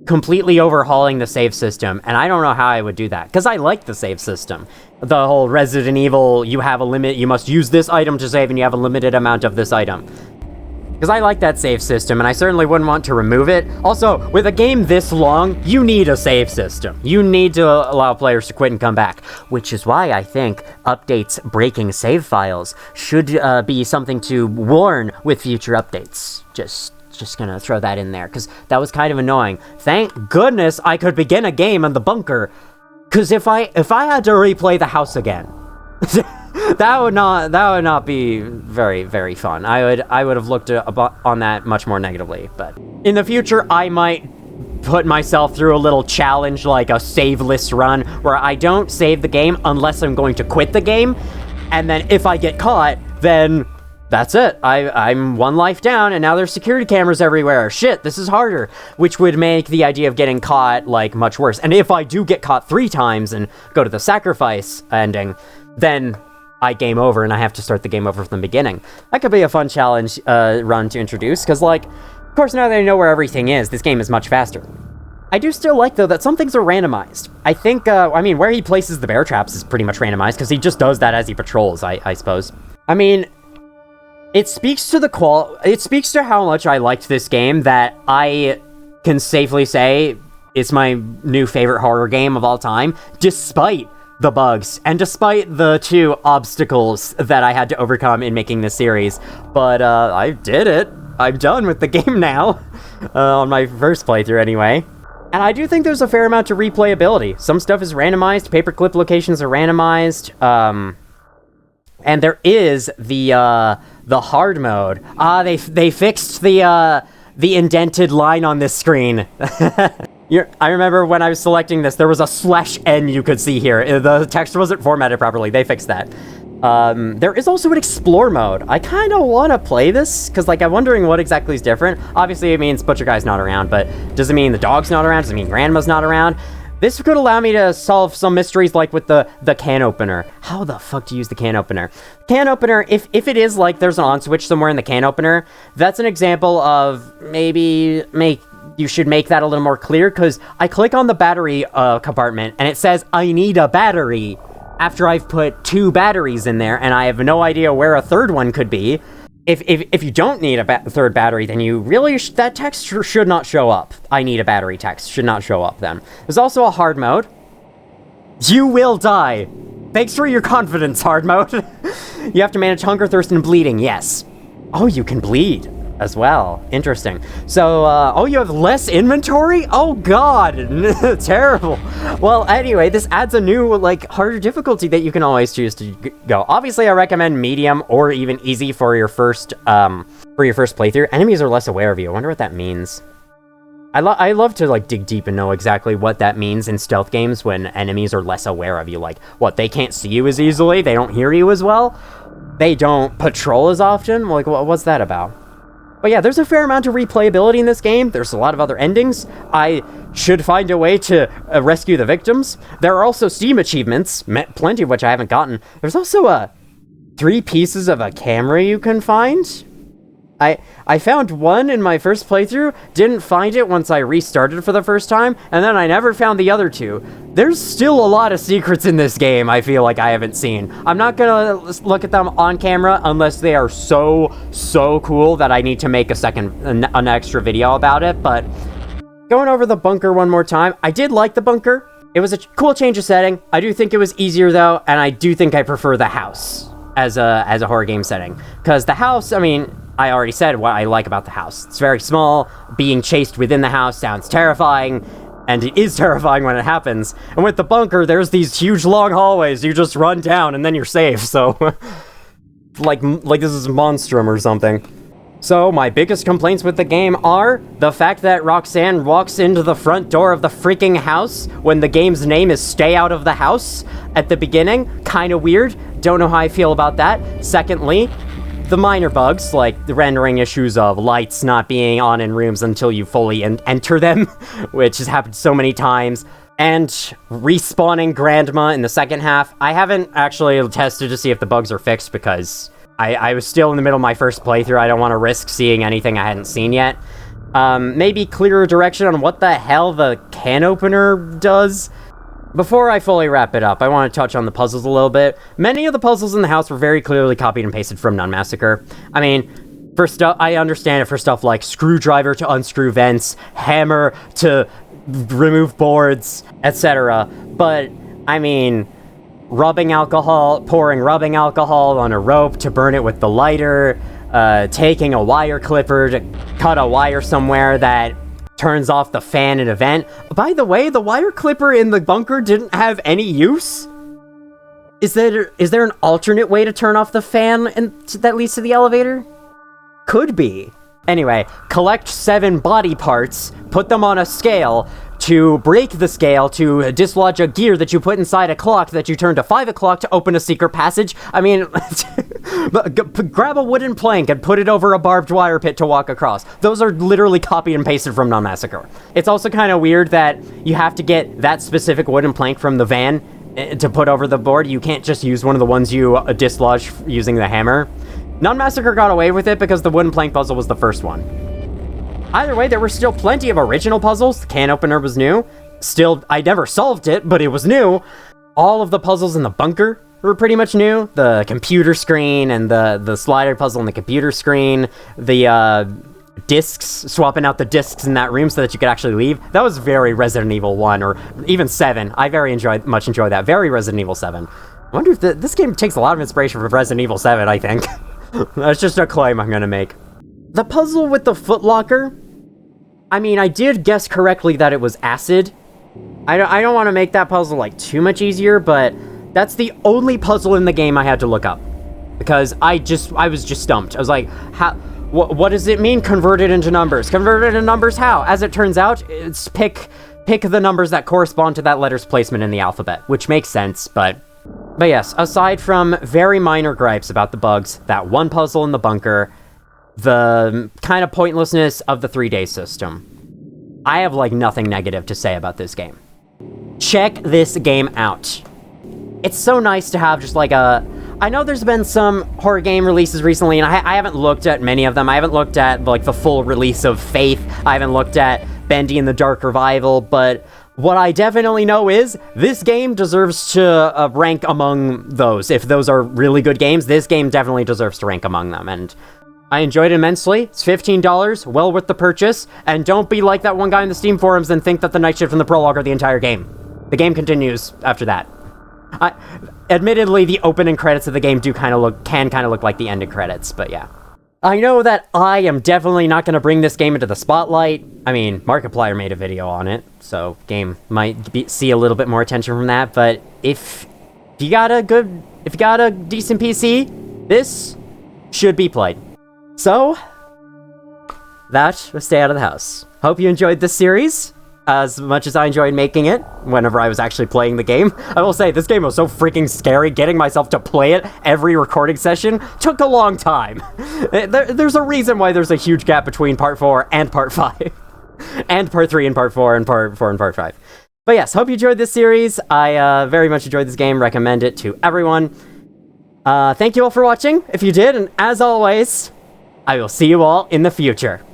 completely overhauling the save system, and I don't know how I would do that, because I like the save system. The whole Resident Evil, you have a limit, you must use this item to save, and you have a limited amount of this item. Because I like that save system, and I certainly wouldn't want to remove it. Also, with a game this long, you need a save system. You need to allow players to quit and come back, which is why I think updates breaking save files should be something to warn with future updates. Just gonna throw that in there, because that was kind of annoying. Thank goodness I could begin a game in the bunker, because if I had to replay the house again, that would not be very, very fun. I would have looked on that much more negatively. But in the future, I might put myself through a little challenge, like a saveless run, where I don't save the game unless I'm going to quit the game, and then if I get caught, then that's it. I'm 1 life down, and now there's security cameras everywhere. Shit, this is harder. Which would make the idea of getting caught, like, much worse. And if I do get caught 3 times and go to the sacrifice ending, then I game over and I have to start the game over from the beginning. That could be a fun challenge run to introduce, because, like, of course, now that I know where everything is, this game is much faster. I do still like, though, that some things are randomized. I think, where he places the bear traps is pretty much randomized, because he just does that as he patrols, I suppose. I mean, it speaks to how much I liked this game that I can safely say it's my new favorite horror game of all time, despite the bugs, and despite the 2 obstacles that I had to overcome in making this series. But, I did it. I'm done with the game now, on my first playthrough anyway. And I do think there's a fair amount of replayability. Some stuff is randomized, paperclip locations are randomized, and there is the hard mode. They fixed the indented line on this screen. I remember when I was selecting this, there was a /N you could see here. The text wasn't formatted properly. They fixed that. There is also an explore mode. I kind of want to play this, because, like, I'm wondering what exactly is different. Obviously, it means Butcher Guy's not around, but does it mean the dog's not around? Does it mean Grandma's not around? This could allow me to solve some mysteries, like with the can opener. How the fuck do you use the can opener? Can opener, if it is like there's an on switch somewhere in the can opener, that's an example of maybe you should make that a little more clear, because I click on the battery compartment, and it says, I need a battery, after I've put 2 batteries in there, and I have no idea where a third one could be. If you don't need a third battery, then you really, that text should not show up. I need a battery text should not show up then. There's also a hard mode. You will die. Thanks for your confidence, hard mode. You have to manage hunger, thirst, and bleeding, yes. Oh, you can bleed. as well. Interesting. So, oh, you have less inventory? Oh god, terrible. Well, anyway, this adds a new, like, harder difficulty that you can always choose to go. Obviously, I recommend medium or even easy for your first playthrough. Enemies are less aware of you. I wonder what that means. I love to, like, dig deep and know exactly what that means in stealth games when enemies are less aware of you. Like, what, they can't see you as easily? They don't hear you as well? They don't patrol as often? Like, what's that about? But yeah, there's a fair amount of replayability in this game. There's a lot of other endings. I should find a way to rescue the victims. There are also Steam achievements, plenty of which I haven't gotten. There's also 3 pieces of a camera you can find. I found one in my first playthrough, didn't find it once I restarted for the first time, and then I never found the other 2. There's still a lot of secrets in this game I feel like I haven't seen. I'm not gonna look at them on camera unless they are so cool that I need to make an extra video about it, but going over the bunker one more time, I did like the bunker. It was a cool change of setting. I do think it was easier though, and I do think I prefer the house as a horror game setting. Because the house, I mean, I already said what I like about the house. It's very small. Being chased within the house sounds terrifying, and it is terrifying when it happens. And with the bunker, there's these huge long hallways. You just run down and then you're safe, so like this is Monstrum or something. So my biggest complaints with the game are the fact that Roxanne walks into the front door of the freaking house when the game's name is Stay Out of the House at the beginning. Kind of weird. Don't know how I feel about that. Secondly, the minor bugs, like the rendering issues of lights not being on in rooms until you fully enter them, which has happened so many times, and respawning Grandma in the second half. I haven't actually tested to see if the bugs are fixed because I was still in the middle of my first playthrough. I don't want to risk seeing anything I hadn't seen yet. Maybe clearer direction on what the hell the can opener does. Before I fully wrap it up, I want to touch on the puzzles a little bit. Many of the puzzles in the house were very clearly copied and pasted from Nun Massacre. I mean, for stuff, I understand it for stuff like screwdriver to unscrew vents, hammer to remove boards, etc. But, I mean, pouring rubbing alcohol on a rope to burn it with the lighter, taking a wire clipper to cut a wire somewhere that turns off the fan in a vent. By the way, the wire clipper in the bunker didn't have any use? Is there an alternate way to turn off the fan that leads to the elevator? Could be. Anyway, collect 7 body parts, put them on a scale, to break the scale to dislodge a gear that you put inside a clock that you turn to 5 o'clock to open a secret passage. I mean, grab a wooden plank and put it over a barbed wire pit to walk across. Those are literally copied and pasted from Nun Massacre. It's also kind of weird that you have to get that specific wooden plank from the van to put over the board. You can't just use one of the ones you dislodge using the hammer. Nun Massacre got away with it because the wooden plank puzzle was the first one. Either way, there were still plenty of original puzzles. The can opener was new. Still, I never solved it, but it was new. All of the puzzles in the bunker were pretty much new. The computer screen and the slider puzzle on the computer screen. The discs, swapping out the discs in that room so that you could actually leave. That was very Resident Evil 1 or even 7. I very much enjoyed that. Very Resident Evil 7. I wonder if this game takes a lot of inspiration from Resident Evil 7, I think. That's just a claim I'm gonna make. The puzzle with the footlocker, I mean, I did guess correctly that it was acid. I don't want to make that puzzle, like, too much easier, but that's the only puzzle in the game I had to look up. Because I was just stumped. I was like, what does it mean, converted into numbers? Converted into numbers how? As it turns out, it's pick the numbers that correspond to that letter's placement in the alphabet, which makes sense, but yes, aside from very minor gripes about the bugs, that one puzzle in the bunker, the kind of pointlessness of the 3-day system, I have, like, nothing negative to say about this game. Check this game out. It's so nice to have just, like, I know there's been some horror game releases recently, and I haven't looked at many of them. I haven't looked at, like, the full release of Faith. I haven't looked at Bendy and the Dark Revival, but what I definitely know is this game deserves to rank among those. If those are really good games, this game definitely deserves to rank among them, and I enjoyed it immensely. It's $15, well worth the purchase, and don't be like that one guy in the Steam forums and think that the night shift and the prologue are the entire game. The game continues after that. Admittedly, the opening credits of the game can kind of look like the ending credits, but yeah. I know that I am definitely not going to bring this game into the spotlight. I mean, Markiplier made a video on it, so game might see a little bit more attention from that, but if you got a decent PC, this should be played. So, that was Stay Out of the House. Hope you enjoyed this series as much as I enjoyed making it whenever I was actually playing the game. I will say, this game was so freaking scary. Getting myself to play it every recording session took a long time. There's a reason why there's a huge gap between Part 4 and Part 5. And Part 3 and Part 4 and Part 4 and Part 5. But yes, hope you enjoyed this series. I very much enjoyed this game. Recommend it to everyone. Thank you all for watching, if you did. And as always, I will see you all in the future.